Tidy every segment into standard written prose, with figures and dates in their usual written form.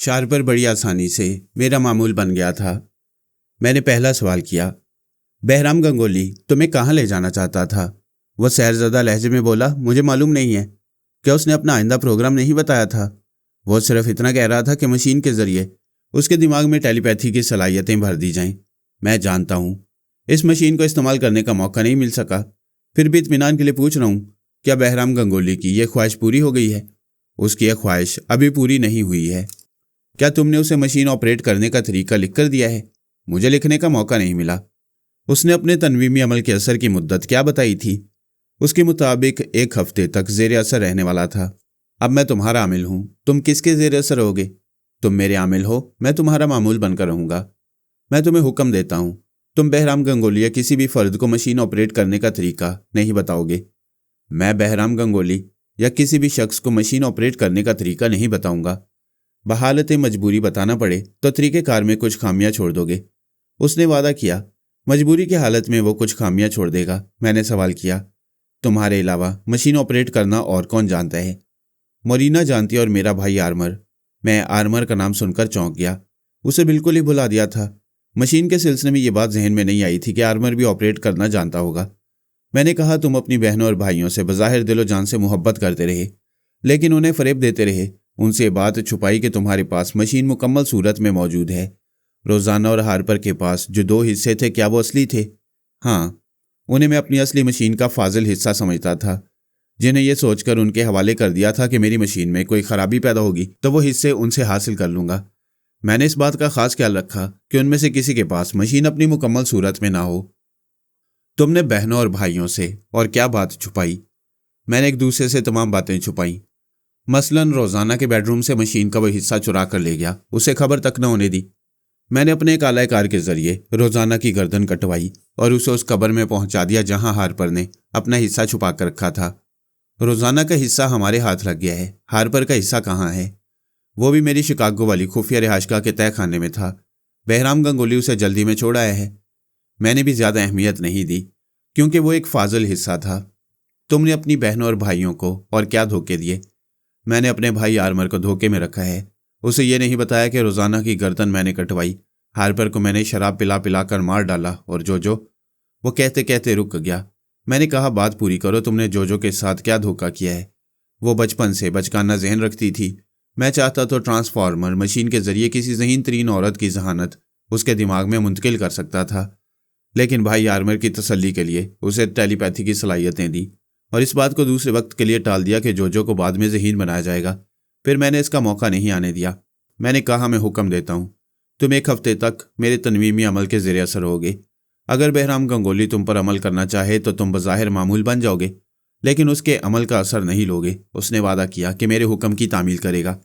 Sharper बड़ी आसानी से मेरा मामूल बन गया था। मैंने पहला सवाल किया, बहराम गंगोली तुम्हें कहाँ ले जाना चाहता था? वह सैरज़दा लहजे में बोला, मुझे मालूम नहीं है। क्या उसने अपना आइंदा प्रोग्राम नहीं बताया था? वो सिर्फ इतना कह रहा था कि मशीन के जरिए उसके दिमाग में टेलीपैथी की सलाहियतें भर दी जाएं। मैं जानता हूँ इस मशीन को इस्तेमाल करने का मौका नहीं मिल सका, फिर भी इत्मीनान के लिए पूछ रहा हूँ, क्या बहराम गंगोली की यह ख्वाहिश पूरी हो गई है? उसकी यह ख्वाहिश अभी पूरी नहीं हुई है। क्या तुमने उसे मशीन ऑपरेट करने का तरीका लिख कर दिया है? मुझे लिखने का मौका नहीं मिला। उसने अपने तनवीमी अमल के असर की मुद्दत क्या बताई थी? उसके मुताबिक 1 हफ्ते तक जेर असर रहने वाला था। अब मैं तुम्हारा आमिल हूं, तुम किसके जेर असर रहोगे? तुम मेरे आमिल हो, मैं तुम्हारा मामूल बनकर रहूंगा। मैं तुम्हें हुक्म देता हूं, तुम बहराम गंगोली या किसी भी फर्द को मशीन ऑपरेट करने का तरीका नहीं बताओगे। मैं बहराम गंगोली या किसी भी शख्स को मशीन ऑपरेट करने का तरीका नहीं बताऊंगा। बहालत मजबूरी बताना पड़े तो तरीक़ेकार में कुछ खामियां छोड़ दोगे। उसने वादा किया मजबूरी की हालत में वो कुछ खामियां छोड़ देगा। मैंने सवाल किया, तुम्हारे अलावा मशीन ऑपरेट करना और कौन जानता है? मोरीना जानती और मेरा भाई आर्मर। मैं आर्मर का नाम सुनकर चौंक गया। उसे बिल्कुल ही भुला दिया था। मशीन के सिलसिले में ये बात जहन में नहीं आई थी कि आर्मर भी ऑपरेट करना जानता होगा। मैंने कहा, तुम अपनी बहनों और भाइयों से बज़ाहिर दिलो जान से मोहब्बत करते रहे, लेकिन उन्हें फ़रेब देते रहे। उनसे बात छुपाई कि तुम्हारे पास मशीन मुकम्मल सूरत में मौजूद है। रोज़ाना और हार्पर के पास जो 2 हिस्से थे, क्या वो असली थे? हाँ, उन्हें मैं अपनी असली मशीन का फाजिल हिस्सा समझता था, जिन्हें यह सोचकर उनके हवाले कर दिया था कि मेरी मशीन में कोई खराबी पैदा होगी तो वो हिस्से उनसे हासिल कर लूँगा। मैंने इस बात का खास ख्याल रखा कि उनमें से किसी के पास मशीन अपनी मुकम्मल सूरत में ना हो। तुमने बहनों और भाइयों से और क्या बात छुपाई? मैंने एक दूसरे से तमाम बातें छुपाई। मसलन रोज़ाना के बेडरूम से मशीन का वह हिस्सा चुरा कर ले गया, उसे खबर तक न होने दी। मैंने अपने एक आलाकार के जरिए रोज़ाना की गर्दन कटवाई और उसे उस कब्र में पहुंचा दिया जहां हार्पर ने अपना हिस्सा छुपा कर रखा था। रोज़ाना का हिस्सा हमारे हाथ लग गया है, हार्पर का हिस्सा कहाँ है? वो भी मेरी शिकागो वाली खुफिया रिहाइशगाह के तय खाने में था। बहराम गंगोली उसे जल्दी में छोड़ आया है। मैंने भी ज़्यादा अहमियत नहीं दी क्योंकि वो एक फाजिल हिस्सा था। तुमने अपनी बहनों और भाइयों को और क्या धोखे दिए? मैंने अपने भाई आर्मर को धोखे में रखा है। उसे ये नहीं बताया कि रोज़ाना की गर्दन मैंने कटवाई, हार्पर को मैंने शराब पिला पिला कर मार डाला और जोजो। वो कहते कहते रुक गया। मैंने कहा, बात पूरी करो, तुमने जोजो के साथ क्या धोखा किया है? वो बचपन से बचकाना जहन रखती थी। मैं चाहता तो ट्रांसफार्मर मशीन के जरिए किसी ज़हीन तरीन औरत की जहानत उसके दिमाग में मुंतकिल कर सकता था, लेकिन भाई आर्मर की तसल्ली के लिए उसे टेलीपैथी की सलाहियतें दी और इस बात को दूसरे वक्त के लिए टाल दिया कि जोजो को बाद में ज़हीन बनाया जाएगा। फिर मैंने इसका मौका नहीं आने दिया। मैंने कहा, मैं हुक्म देता हूँ, तुम 1 हफ्ते तक मेरे तनवीमी अमल के ज़ेर असर होगे। अगर बहराम गंगोली तुम पर अमल करना चाहे तो तुम बज़ाहिर मामूल बन जाओगे, लेकिन उसके अमल का असर नहीं लोगे। उसने वादा किया कि मेरे हुक्म की तामील करेगा।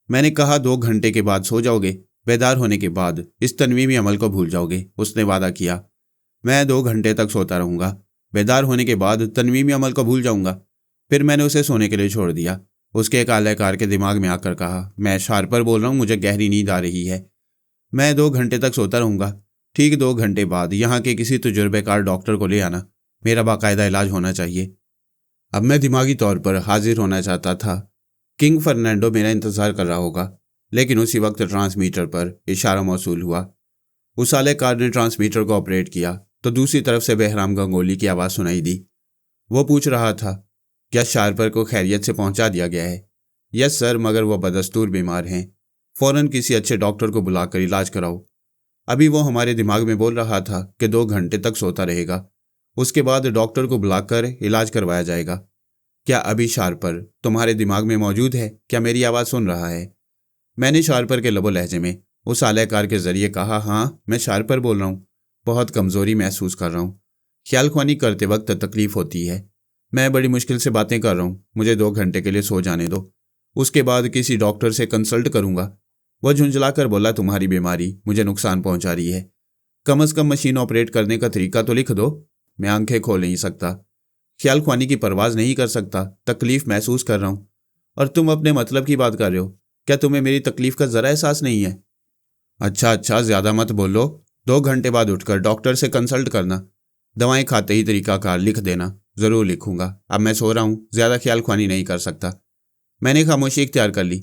मैंने कहा, 2 घंटे के बाद सो जाओगे, बेदार होने के बाद इस तनवीमी अमल को भूल जाओगे। उसने वादा किया। मैं 2 घंटे तक सोता रहूँगा, बेदार होने के बाद तनवीमी अमल को भूल जाऊँगा। फिर मैंने उसे सोने के लिए छोड़ दिया। उसके एक आलाकार के दिमाग में आकर कहा, मैं शार्पर बोल रहा हूँ, मुझे गहरी नींद आ रही है। मैं 2 घंटे तक सोता रहूँगा। ठीक 2 घंटे बाद यहाँ के किसी तजुर्बेकार डॉक्टर को ले आना, मेरा बाकायदा इलाज होना चाहिए। अब मैं दिमागी तौर पर हाजिर होना चाहता था। किंग फर्नांडो मेरा इंतज़ार कर रहा होगा, लेकिन उसी वक्त ट्रांसमीटर पर इशारा मौसूल हुआ। उस आलाकार ने ट्रांसमीटर को ऑपरेट किया तो दूसरी तरफ से बहराम गंगोली की आवाज़ सुनाई दी। वो पूछ रहा था, क्या शार्पर को खैरियत से पहुंचा दिया गया है? यस सर, मगर वो बदस्तूर बीमार हैं। फ़ौरन किसी अच्छे डॉक्टर को बुलाकर इलाज कराओ। अभी वो हमारे दिमाग में बोल रहा था कि 2 घंटे तक सोता रहेगा, उसके बाद डॉक्टर को बुलाकर इलाज करवाया जाएगा। क्या अभी शार्पर तुम्हारे दिमाग में मौजूद है? क्या मेरी आवाज़ सुन रहा है? मैंने शार्पर के लबो लहजे में उस आलाकार के ज़रिए कहा, हाँ मैं शार्पर बोल रहा हूँ। बहुत कमज़ोरी महसूस कर रहा हूँ। ख्याल ख्वानी करते वक्त तकलीफ़ होती है। मैं बड़ी मुश्किल से बातें कर रहा हूँ। मुझे 2 घंटे के लिए सो जाने दो, उसके बाद किसी डॉक्टर से कंसल्ट करूँगा। वह झुंझलाकर बोला, तुम्हारी बीमारी मुझे नुकसान पहुँचा रही है, कम अज़ कम मशीन ऑपरेट करने का तरीका तो लिख दो। मैं आंखें खोल नहीं सकता, ख्याल ख्वानी की परवाज़ नहीं कर सकता, तकलीफ़ महसूस कर रहा हूँ। और तुम अपने मतलब की बात कर रहे हो। क्या तुम्हें मेरी तकलीफ़ का ज़रा एहसास नहीं है? अच्छा, ज़्यादा मत बोलो। 2 घंटे बाद उठकर डॉक्टर से कंसल्ट करना। दवाएं खाते ही तरीकाकार लिख देना। ज़रूर लिखूंगा। अब मैं सो रहा हूँ, ज़्यादा ख्याल ख्वानी नहीं कर सकता। मैंने खामोशी इख्तियार कर ली।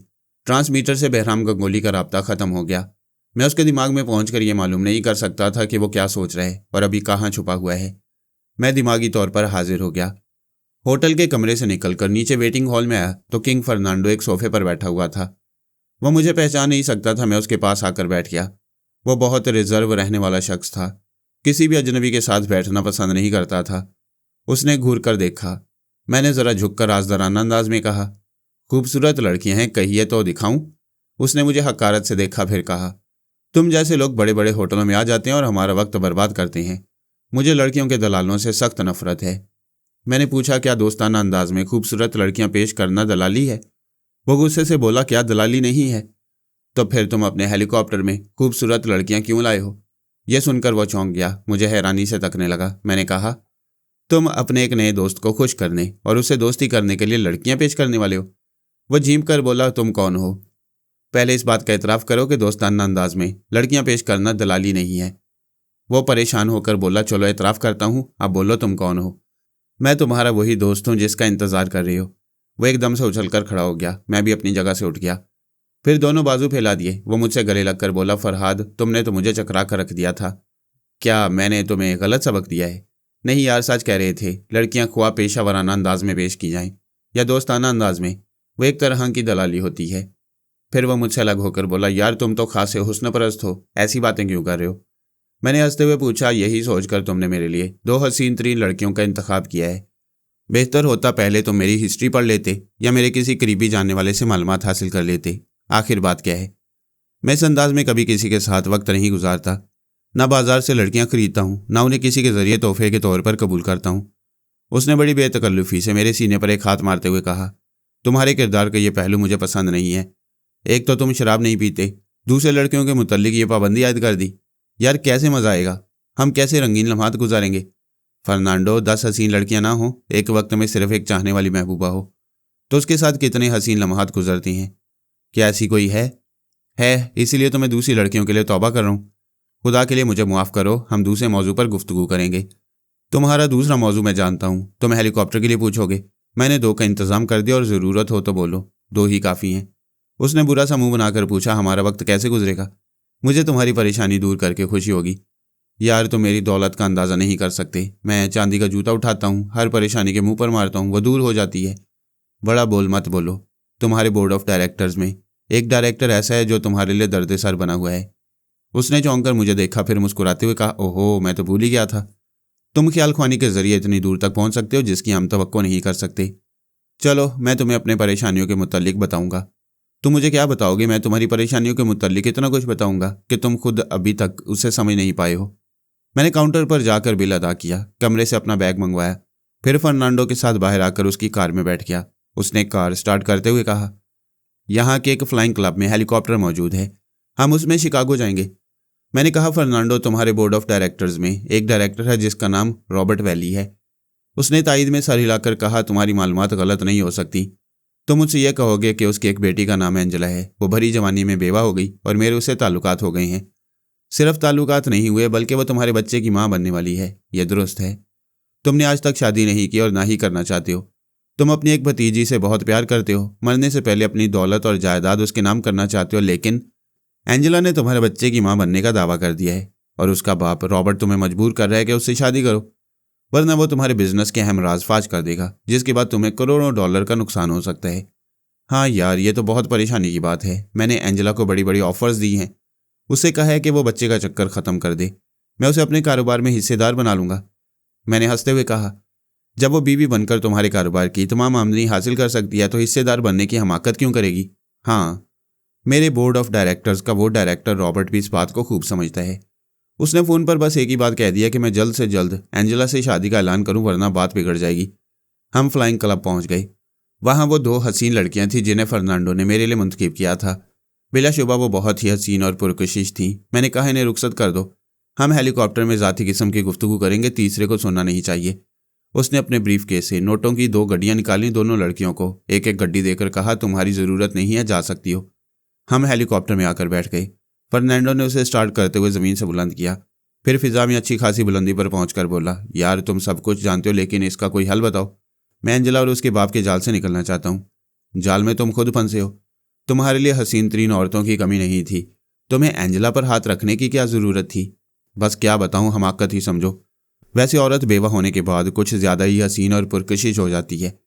ट्रांसमीटर से बहराम गंगोली का राब्ता खत्म हो गया। मैं उसके दिमाग में पहुंचकर ये मालूम नहीं कर सकता था कि वो क्या सोच रहा है और अभी कहाँ छुपा हुआ है। मैं दिमागी तौर पर हाजिर हो गया। होटल के कमरे से निकलकर नीचे वेटिंग हॉल में आया तो किंग फर्नांडो एक सोफे पर बैठा हुआ था। वो मुझे पहचान नहीं सकता था। मैं उसके पास आकर बैठ गया। वो बहुत रिजर्व रहने वाला शख्स था। किसी भी अजनबी के साथ बैठना पसंद नहीं करता था। उसने घूर कर देखा। मैंने ज़रा झुककर राज़दाराना अंदाज में कहा, खूबसूरत लड़कियां हैं, कहिए तो दिखाऊं? उसने मुझे हकारत से देखा, फिर कहा, तुम जैसे लोग बड़े बड़े होटलों में आ जाते हैं और हमारा वक्त बर्बाद करते हैं। मुझे लड़कियों के दलालों से सख्त नफरत है। मैंने पूछा, क्या दोस्ताना अंदाज में खूबसूरत लड़कियां पेश करना दलाली है? वो गुस्से से बोला, क्या दलाली नहीं है? तो फिर तुम अपने हेलीकॉप्टर में खूबसूरत लड़कियां क्यों लाए हो? यह सुनकर वो चौंक गया, मुझे हैरानी से तकने लगा। मैंने कहा, तुम अपने एक नए दोस्त को खुश करने और उसे दोस्ती करने के लिए लड़कियां पेश करने वाले हो? वो झीम कर बोला, तुम कौन हो? पहले इस बात का इतराफ़ करो कि दोस्ताना अंदाज में लड़कियां पेश करना दलाली नहीं है। वो परेशान होकर बोला, चलो इतराफ़ करता हूँ, अब बोलो तुम कौन हो? मैं तुम्हारा वही दोस्त हूँ जिसका इंतज़ार कर रही हो। वो एकदम से उछलकर खड़ा हो गया। मैं भी अपनी जगह से उठ गया। फिर दोनों बाजू फैला दिए। वो मुझसे गले लगकर बोला, फरहाद, तुमने तो मुझे चकरा कर रख दिया था। क्या मैंने तुम्हें गलत सबक दिया है? नहीं यार, सच कह रहे थे। लड़कियां ख्वाह पेशा वराना अंदाज में पेश की जाएं या दोस्ताना अंदाज में, वो एक तरह की दलाली होती है। फिर वह मुझसे अलग होकर बोला, यार तुम तो खासे हुस्न परस्त हो, ऐसी बातें क्यों कर रहे हो? मैंने हंसते हुए पूछा, यही सोचकर तुमने मेरे लिए 2 हसीन तरीन लड़कियों का इंतखाब किया है। बेहतर होता पहले तुम मेरी हिस्ट्री पढ़ लेते या मेरे किसी करीबी जानने वाले से मालूमात हासिल कर लेते। आखिर बात क्या है? मैं इस अंदाज में कभी किसी के साथ वक्त नहीं गुजारता। ना बाजार से लड़कियां खरीदता हूँ, ना उन्हें किसी के जरिए तोहफे के तौर पर कबूल करता हूँ। उसने बड़ी बेतकल्लुफ़ी से मेरे सीने पर एक हाथ मारते हुए कहा, तुम्हारे किरदार का ये पहलू मुझे पसंद नहीं है। एक तो तुम शराब नहीं पीते, दूसरे लड़कियों के मुतल्लिक ये पाबंदी आयद कर दी। यार कैसे मज़ा आएगा? हम कैसे रंगीन लम्हात गुजारेंगे? फर्नांडो, 10 हसीन लड़कियां ना हो, एक वक्त में सिर्फ एक चाहने वाली महबूबा हो, तो उसके साथ कितने हसीन लम्हात गुजरती हैं? क्या ऐसी कोई है? इसीलिए तो मैं दूसरी लड़कियों के लिए तौबा कर रहा हूँ। खुदा के लिए मुझे मुआफ़ करो, हम दूसरे मौजू पर गुफ्तगू करेंगे। तुम्हारा दूसरा मौजू मैं जानता हूँ। तुम हेलीकॉप्टर के लिए पूछोगे। मैंने 2 का इंतज़ाम कर दिया और ज़रूरत हो तो बोलो, 2 ही काफ़ी हैं। उसने बुरा सा मुंह बनाकर पूछा, हमारा वक्त कैसे गुजरेगा? मुझे तुम्हारी परेशानी दूर करके खुशी होगी। यार तुम मेरी दौलत का अंदाज़ा नहीं कर सकते। मैं चांदी का जूता उठाता हूँ, हर परेशानी के मुंह पर मारता हूँ, वो दूर हो जाती है। बड़ा बोल मत बोलो। तुम्हारे बोर्ड ऑफ डायरेक्टर्स में एक डायरेक्टर ऐसा है जो तुम्हारे लिए दर्द सर बना हुआ है। उसने चौंक कर मुझे देखा, फिर मुस्कुराते हुए कहा, ओहो, मैं तो भूल ही गया था। तुम ख्याल ख्वानी के जरिए इतनी दूर तक पहुंच सकते हो जिसकी हम तवक्को नहीं कर सकते। चलो मैं तुम्हें अपने परेशानियों के मुतल्लिक बताऊंगा। तुम मुझे क्या बताओगे? मैं तुम्हारी परेशानियों के मुतल्लिक इतना कुछ बताऊंगा कि तुम खुद अभी तक उसे समझ नहीं पाए हो। मैंने काउंटर पर जाकर बिल अदा किया, कमरे से अपना बैग मंगवाया, फिर फर्नांडो के साथ बाहर आकर उसकी कार में बैठ गया। उसने कार स्टार्ट करते हुए कहा, यहाँ के एक फ्लाइंग क्लब में हेलीकॉप्टर मौजूद है, हम उसमें शिकागो जाएंगे। मैंने कहा, फर्नांडो, तुम्हारे बोर्ड ऑफ डायरेक्टर्स में एक डायरेक्टर है जिसका नाम रॉबर्ट वैली है। उसने तायद में सर हिलाकर कहा, तुम्हारी मालूमात गलत नहीं हो सकती। तुम मुझसे यह कहोगे कि उसकी एक बेटी का नाम एंजेला है। वो भरी जवानी में बेवा हो गई और मेरे उससे ताल्लुकात हो गए हैं। सिर्फ ताल्लुकात नहीं हुए बल्कि वो तुम्हारे बच्चे की माँ बनने वाली है। यह दुरुस्त है। तुमने आज तक शादी नहीं की और ना ही करना चाहते हो। तुम अपनी एक भतीजी से बहुत प्यार करते हो, मरने से पहले अपनी दौलत और जायदाद उसके नाम करना चाहते हो, लेकिन एंजेला ने तुम्हारे बच्चे की माँ बनने का दावा कर दिया है और उसका बाप रॉबर्ट तुम्हें मजबूर कर रहा है कि उससे शादी करो, वरना वो तुम्हारे बिजनेस के अहम राज फाश कर देगा, जिसके बाद तुम्हें करोड़ों डॉलर का नुकसान हो सकता है। हाँ यार, ये तो बहुत परेशानी की बात है। मैंने एंजेला को बड़ी बड़ी ऑफर्स दी हैं। उससे कहा है कि वो बच्चे का चक्कर ख़त्म कर दे, मैं उसे अपने कारोबार में हिस्सेदार बना लूँगा। मैंने हंसते हुए कहा, जब वो बीवी बनकर तुम्हारे कारोबार की तमाम आमदनी हासिल कर सकती है तो हिस्सेदार बनने की हमाकत क्यों करेगी? हाँ, मेरे बोर्ड ऑफ डायरेक्टर्स का वो डायरेक्टर रॉबर्ट भी इस बात को खूब समझता है। उसने फ़ोन पर बस एक ही बात कह दिया कि मैं जल्द से जल्द एंजेला से शादी का ऐलान करूं, वरना बात बिगड़ जाएगी। हम फ्लाइंग क्लब पहुंच गए। वहाँ वो 2 हसीन लड़कियां थीं जिन्हें फर्नांडो ने मेरे लिए मुंतखब किया था। बिलाशुबा वो बहुत ही हसीन और पुरकशिश थीं। मैंने कहा, इन्हें रुखसत कर दो, हम हेलीकॉप्टर में ज़ाती किस्म की गुफ्तगू करेंगे, तीसरे को सुनना नहीं चाहिए। उसने अपने ब्रीफ केस से नोटों की 2 गड्डियाँ निकाली, दोनों लड़कियों को एक एक गड्डी देकर कहा, तुम्हारी ज़रूरत नहीं है, जा सकती हो। हम हेलीकॉप्टर में आकर बैठ गए। फर्नांडो ने उसे स्टार्ट करते हुए ज़मीन से बुलंद किया, फिर फिज़ा में अच्छी खासी बुलंदी पर पहुंचकर बोला, यार तुम सब कुछ जानते हो, लेकिन इसका कोई हल बताओ। मैं एंजेला और उसके बाप के जाल से निकलना चाहता हूँ। जाल में तुम खुद फंसे हो। तुम्हारे लिए हसीन तरीन औरतों की कमी नहीं थी, तुम्हें एंजेला पर हाथ रखने की क्या ज़रूरत थी? बस क्या बताऊं, हमाकत ही समझो। वैसी औरत बेवा होने के बाद कुछ ज़्यादा ही हसीन और पुरकशिश हो जाती है।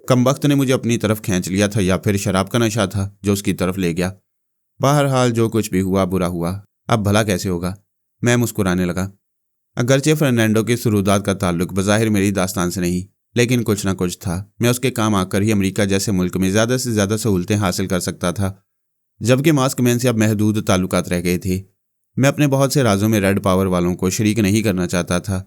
कमबख्त ने मुझे अपनी तरफ खींच लिया था या फिर शराब का नशा था जो उसकी तरफ ले गया। बहरहाल जो कुछ भी हुआ बुरा हुआ, अब भला कैसे होगा? मैं मुस्कुराने लगा। अगरचे फर्नांडो के सुरूदात का ताल्लुक बज़ाहिर मेरी दास्तान से नहीं, लेकिन कुछ ना कुछ था। मैं उसके काम आकर ही अमेरिका जैसे मुल्क में ज़्यादा से ज़्यादा सहूलतें हासिल कर सकता था, जबकि मास्कमैन से अब महदूद ताल्लुकात रह गए थे। मैं अपने बहुत से राजों में रेड पावर वालों को शरीक नहीं करना चाहता था,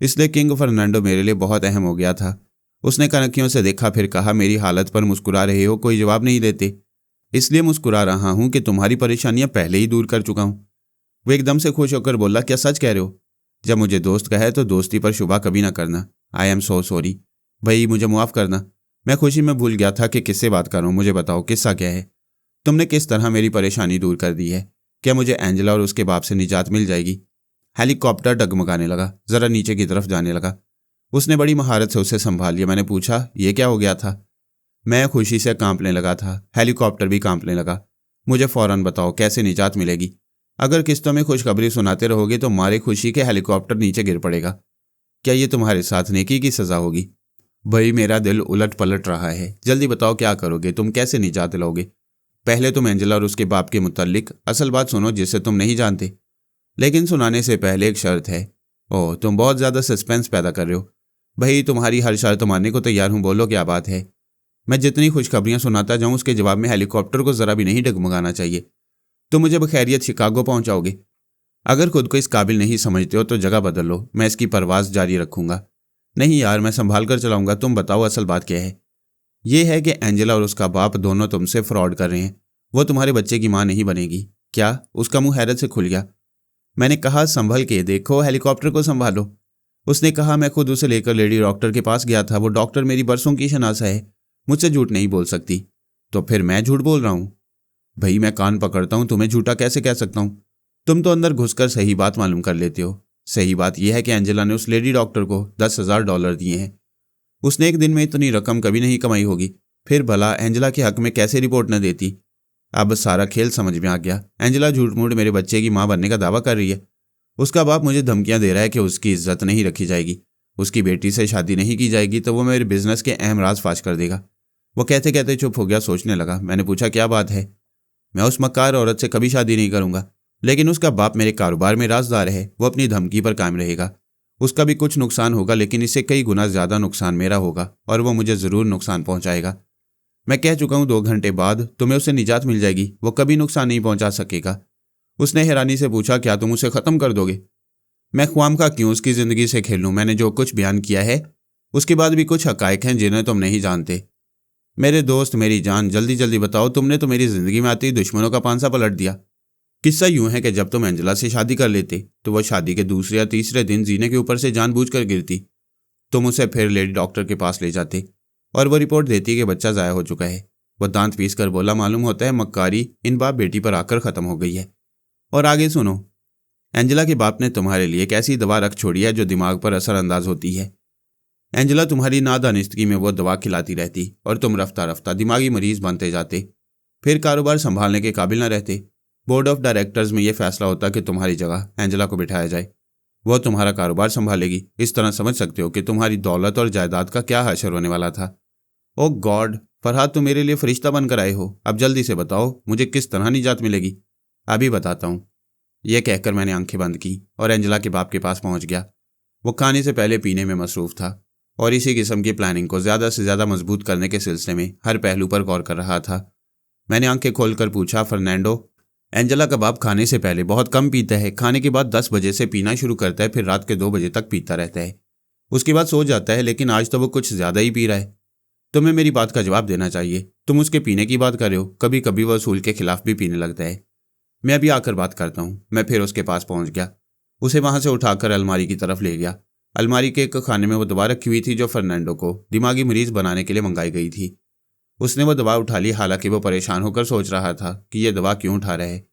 इसलिए किंग फर्नांडो मेरे लिए बहुत अहम हो गया था। उसने कनखियों से देखा, फिर कहा, मेरी हालत पर मुस्कुरा रहे हो, कोई जवाब नहीं देते। इसलिए मुस्कुरा रहा हूं कि तुम्हारी परेशानियां पहले ही दूर कर चुका हूं। वो एकदम से खुश होकर बोला, क्या सच कह रहे हो? जब मुझे दोस्त कहे तो दोस्ती पर शुबा कभी ना करना। आई एम सो सॉरी भाई, मुझे मुआफ़ करना। मैं खुशी में भूल गया था कि किससे बात कर रहा हूं। मुझे बताओ, किस्सा क्या है? तुमने किस तरह मेरी परेशानी दूर कर दी है? क्या मुझे एंजेला और उसके बाप से निजात मिल जाएगी? हेलीकॉप्टर डगमगाने लगा, ज़रा नीचे की तरफ जाने लगा। उसने बड़ी महारत से उसे संभाल लिया। मैंने पूछा, ये क्या हो गया था? मैं खुशी से कांपने लगा था, हेलीकॉप्टर भी कांपने लगा। मुझे फ़ौरन बताओ, कैसे निजात मिलेगी? अगर किस्तों में खुशखबरी सुनाते रहोगे तो मारे खुशी के हेलीकॉप्टर नीचे गिर पड़ेगा। क्या ये तुम्हारे साथ नेकी की सज़ा होगी? भाई, मेरा दिल उलट पलट रहा है। जल्दी बताओ, क्या करोगे? तुम कैसे निजात दिलाओगे? पहले तुम एंजेला और उसके बाप के मुतल्लिक असल बात सुनो, जिसे तुम नहीं जानते। लेकिन सुनाने से पहले एक शर्त है। ओह, तुम बहुत ज़्यादा सस्पेंस पैदा कर रहे हो। भाई, तुम्हारी हर शर्त मानने को तैयार हूँ, बोलो क्या बात है। मैं जितनी खुशखबरियाँ सुनाता जाऊँ उसके जवाब में हेलीकॉप्टर को ज़रा भी नहीं डगमगाना चाहिए। तुम मुझे बखैरियत शिकागो पहुँचाओगे। अगर खुद को इस काबिल नहीं समझते हो तो जगह बदल लो, मैं इसकी परवाज़ जारी रखूँगा। नहीं यार, मैं संभाल कर चलाऊँगा। तुम बताओ, असल बात क्या है? यह है कि एंजेला और उसका बाप दोनों तुमसे फ्रॉड कर रहे हैं। वो तुम्हारे बच्चे की माँ नहीं बनेगी। क्या? उसका मुंह हैरत से खुल गया। मैंने कहा, संभल के देखो, हेलीकॉप्टर को संभालो। उसने कहा, मैं खुद उसे लेकर लेडी डॉक्टर के पास गया था। वो डॉक्टर मेरी बरसों की शनासा है, मुझसे झूठ नहीं बोल सकती। तो फिर मैं झूठ बोल रहा हूँ? भाई, मैं कान पकड़ता हूँ, तुम्हें झूठा कैसे कह सकता हूँ? तुम तो अंदर घुसकर सही बात मालूम कर लेते हो। सही बात यह है कि एंजेला ने उस लेडी डॉक्टर को $10,000 दिए हैं। उसने एक दिन में इतनी रकम कभी नहीं कमाई होगी। फिर भला एंजेला के हक में कैसे रिपोर्ट न देती? अब सारा खेल समझ में आ गया। एंजेला झूठ मूठ मेरे बच्चे की माँ बनने का दावा कर रही है। उसका बाप मुझे धमकियां दे रहा है कि उसकी इज्जत नहीं रखी जाएगी, उसकी बेटी से शादी नहीं की जाएगी तो वो मेरे बिजनेस के अहम राज फाश कर देगा। वो कहते कहते चुप हो गया, सोचने लगा। मैंने पूछा, क्या बात है? मैं उस मक्कार औरत से कभी शादी नहीं करूंगा, लेकिन उसका बाप मेरे कारोबार में राजदार है। वो अपनी धमकी पर कायम रहेगा। उसका भी कुछ नुकसान होगा, लेकिन इससे कई गुना ज़्यादा नुकसान मेरा होगा और वो मुझे ज़रूर नुकसान पहुंचाएगा। मैं कह चुका हूं, 2 घंटे बाद तुम्हें उससे निजात मिल जाएगी। वो कभी नुकसान नहीं पहुंचा सकेगा। उसने हैरानी से पूछा, क्या तुम उसे ख़त्म कर दोगे? मैं ख्वामखा क्यों उसकी ज़िंदगी से खेलूं? मैंने जो कुछ बयान किया है उसके बाद भी कुछ हक़ाइक़ हैं जिन्हें तुम नहीं जानते। मेरे दोस्त, मेरी जान, जल्दी जल्दी बताओ। तुमने तो मेरी ज़िंदगी में आते ही दुश्मनों का पांसा पलट दिया। किस्सा यूं है कि जब तुम एंजेला से शादी कर लेते तो वह शादी के दूसरे या तीसरे दिन जीने के ऊपर से जानबूझकर गिरती। तुम उसे फिर लेडी डॉक्टर के पास ले जाते और वो रिपोर्ट देती कि बच्चा ज़ाया हो चुका है। वह दांत पीस कर बोला, मालूम होता है मक्कारी इन बाप बेटी पर आकर ख़त्म हो गई है। और आगे सुनो, एंजेला के बाप ने तुम्हारे लिए एक ऐसी दवा रख छोड़ी है जो दिमाग पर असरअंदाज होती है। एंजेला तुम्हारी नादानिस्तगी में वो दवा खिलाती रहती और तुम रफ्ता रफ्ता दिमागी मरीज बनते जाते, फिर कारोबार संभालने के काबिल न रहते। बोर्ड ऑफ डायरेक्टर्स में यह फैसला होता कि तुम्हारी जगह एंजेला को बिठाया जाए, वह तुम्हारा कारोबार संभालेगी। इस तरह समझ सकते हो कि तुम्हारी दौलत और जायदाद का क्या हशर होने वाला था। ओ गॉड, फरहाद, तुम मेरे लिए फरिश्ता बनकर आए हो। अब जल्दी से बताओ, मुझे किस तरह निजात मिलेगी? अभी बताता हूँ। यह कहकर मैंने आंखें बंद की और एंजेला के बाप के पास पहुंच गया। वो खाने से पहले पीने में मसरूफ़ था और इसी किस्म की प्लानिंग को ज़्यादा से ज़्यादा मजबूत करने के सिलसिले में हर पहलू पर गौर कर रहा था। मैंने आंखें खोलकर पूछा, फर्नांडो, एंजेला का बाप खाने से पहले बहुत कम पीता है। खाने के बाद 10 बजे से पीना शुरू करता है, फिर रात के 2 बजे तक पीता रहता है। उसके बाद सो जाता है, लेकिन आज तो वो कुछ ज़्यादा ही पी रहा है। तुम्हें मेरी बात का जवाब देना चाहिए। तुम उसके पीने की बात कर रहे हो, कभी कभी वह असूल के खिलाफ भी पीने लगता है। मैं अभी आकर बात करता हूँ। मैं फिर उसके पास पहुँच गया, उसे वहाँ से उठाकर अलमारी की तरफ ले गया। अलमारी के एक खाने में वो दवा रखी हुई थी जो फर्नांडो को दिमागी मरीज बनाने के लिए मंगाई गई थी। उसने वो दवा उठा ली, हालांकि वो परेशान होकर सोच रहा था कि यह दवा क्यों उठा रहा है,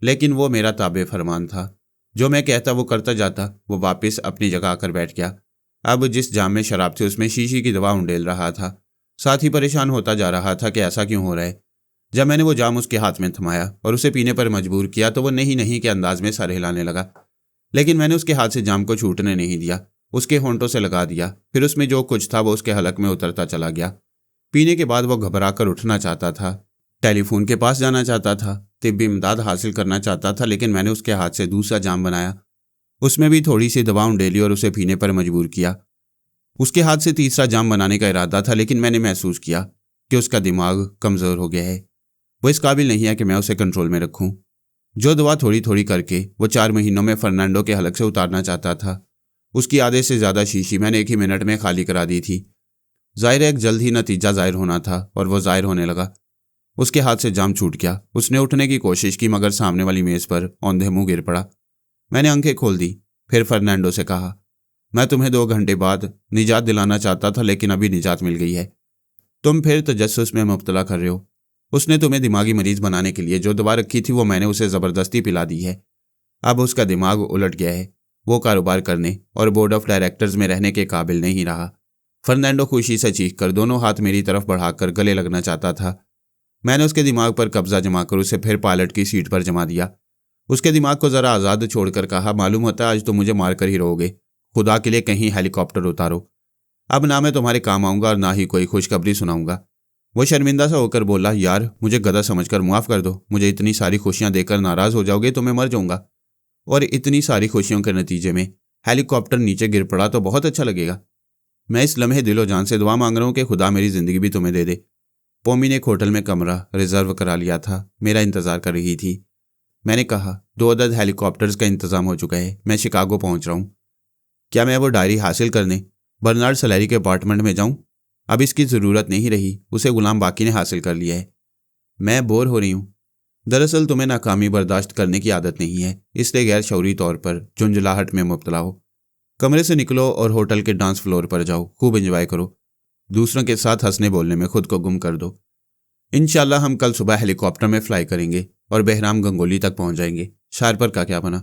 लेकिन वो मेरा ताबे फरमान था। जो मैं कहता वो करता जाता। वो वापस अपनी जगह आकर बैठ गया। अब जिस जाम में शराब थी उसमें शीशी की दवा उंडेल रहा था, साथ ही परेशान होता जा रहा था कि ऐसा क्यों हो रहा है। जब मैंने वो जाम उसके हाथ में थमाया और उसे पीने पर मजबूर किया तो वो नहीं नहीं के अंदाज में सर हिलाने लगा, लेकिन मैंने उसके हाथ से जाम को छूटने नहीं दिया, उसके होंठों से लगा दिया। फिर उसमें जो कुछ था वो उसके हलक में उतरता चला गया। पीने के बाद वो घबरा कर उठना चाहता था, टेलीफोन के पास जाना चाहता था, तिब्बी इमदाद हासिल करना चाहता था, लेकिन मैंने उसके हाथ से दूसरा जाम बनाया, उसमें भी थोड़ी सी दवा उंडेली और उसे पीने पर मजबूर किया। उसके हाथ से तीसरा जाम बनाने का इरादा था, लेकिन मैंने महसूस किया कि उसका दिमाग कमज़ोर हो गया है, वो इस काबिल नहीं है कि मैं उसे कंट्रोल में रखूं। जो दवा थोड़ी थोड़ी करके वो 4 महीनों में फर्नांडो के हलक से उतारना चाहता था, उसकी आधे से ज़्यादा शीशी मैंने एक ही मिनट में खाली करा दी थी। जाहिर है एक जल्द ही नतीजा जाहिर होना था और वो जाहिर होने लगा। उसके हाथ से जाम छूट गया। उसने उठने की कोशिश की मगर सामने वाली मेज़ पर औंधे मुंह गिर पड़ा। मैंने आंखें खोल दी। फिर फर्नांडो से कहा, मैं तुम्हें 2 घंटे बाद निजात दिलाना चाहता था, लेकिन अभी निजात मिल गई है। तुम फिर तजस्सुस में मुब्तला कर रहे हो। उसने तुम्हें दिमागी मरीज बनाने के लिए जो दवा रखी थी वो मैंने उसे ज़बरदस्ती पिला दी है। अब उसका दिमाग उलट गया है, वो कारोबार करने और बोर्ड ऑफ डायरेक्टर्स में रहने के काबिल नहीं रहा। फर्नांडो खुशी से चीख कर दोनों हाथ मेरी तरफ बढ़ाकर गले लगना चाहता था। मैंने उसके दिमाग पर कब्जा जमाकर उसे फिर पायलट की सीट पर जमा दिया। उसके दिमाग को ज़रा आज़ाद छोड़कर कहा, मालूम होता है आज तुम मुझे मार कर ही रहोगे, खुदा के लिए कहीं हेलीकॉप्टर उतारो। अब ना मैं तुम्हारे काम आऊँगा और ना ही कोई खुशखबरी सुनाऊंगा। वो शर्मिंदा सा होकर बोला, यार मुझे गधा समझकर माफ़ कर दो, मुझे इतनी सारी खुशियाँ देकर नाराज़ हो जाओगे तो मैं मर जाऊँगा, और इतनी सारी खुशियों के नतीजे में हेलीकॉप्टर नीचे गिर पड़ा तो बहुत अच्छा लगेगा। मैं इस लम्हे दिलो जान से दुआ मांग रहा हूँ कि खुदा मेरी ज़िंदगी भी तुम्हें दे दे। पोमी ने एक होटल में कमरा रिजर्व करा लिया था, मेरा इंतज़ार कर रही थी। मैंने कहा, 2 अदद हेलीकॉप्टर्स का इंतज़ाम हो चुका है, मैं शिकागो पहुँच रहा हूँ। क्या मैं वो डायरी हासिल करने बर्नार्ड सलैरी के अपार्टमेंट में जाऊँ? अब इसकी ज़रूरत नहीं रही, उसे गुलाम बाकी ने हासिल कर लिया है। मैं बोर हो रही हूँ। दरअसल तुम्हें नाकामी बर्दाश्त करने की आदत नहीं है, इसलिए गैर शऊरी तौर पर झुंझलाहट में मुब्तला हो। कमरे से निकलो और होटल के डांस फ्लोर पर जाओ, खूब एंजॉय करो, दूसरों के साथ हंसने बोलने में खुद को गुम कर दो। इंशाल्लाह हम कल सुबह हेलीकॉप्टर में फ्लाई करेंगे और बहराम गंगोली तक पहुंच जाएंगे। शारपर का क्या बना?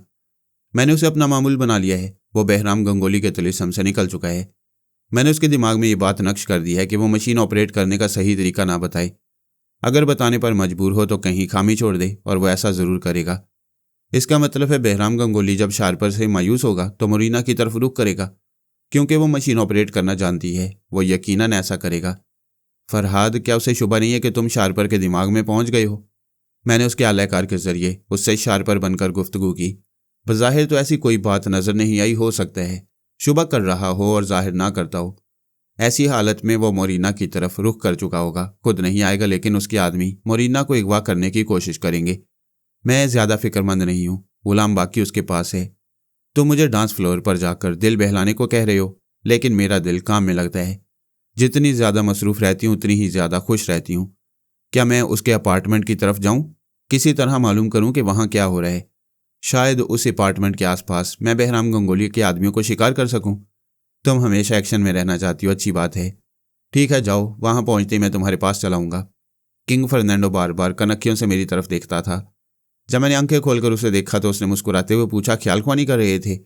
मैंने उसे अपना मामूल बना लिया है, वो बहराम गंगोली के तिलिस्म से निकल चुका है। मैंने उसके दिमाग में ये बात नक्श कर दी है कि वो मशीन ऑपरेट करने का सही तरीका ना बताए। अगर बताने पर मजबूर हो तो कहीं खामी छोड़ दे, और वो ऐसा ज़रूर करेगा। इसका मतलब है बहराम गंगोली जब शारपर से मायूस होगा तो मोरीना की तरफ रुख करेगा, क्योंकि वो मशीन ऑपरेट करना जानती है, वो यकीनन ऐसा करेगा। फरहाद, क्या उसे शुबा नहीं है कि तुम शारपर के दिमाग में पहुंच गए हो? मैंने उसके आलाकार के जरिए उससे शारपर बनकर गुफ्तगू की। बज़ाहिर तो ऐसी कोई बात नजर नहीं आई, हो सकता है शुबा कर रहा हो और जाहिर ना करता हो। ऐसी हालत में वो मोरीना की तरफ रुख कर चुका होगा, खुद नहीं आएगा लेकिन उसके आदमी मोरीना को अगवा करने की कोशिश करेंगे। मैं ज़्यादा फिक्रमंद नहीं हूँ, गुलाम बाकी उसके पास है। तुम मुझे डांस फ्लोर पर जाकर दिल बहलाने को कह रहे हो, लेकिन मेरा दिल काम में लगता है। जितनी ज़्यादा मसरूफ़ रहती हूँ उतनी ही ज़्यादा खुश रहती हूँ। क्या मैं उसके अपार्टमेंट की तरफ जाऊँ, किसी तरह मालूम करूँ कि वहाँ क्या हो रहा है? शायद उस अपार्टमेंट के आसपास मैं बहराम गंगोली के आदमियों को शिकार कर सकूँ। तुम हमेशा एक्शन में रहना चाहती हो, अच्छी बात है। ठीक है, जाओ, वहाँ पहुँचते ही मैं तुम्हारे पास चलाऊँगा। किंग फर्नांडो बार बार कनखियों से मेरी तरफ देखता था। जब मैंने आंखें खोलकर उसे देखा तो उसने मुस्कुराते हुए पूछा, ख्याल ख्वानी कर रहे थे?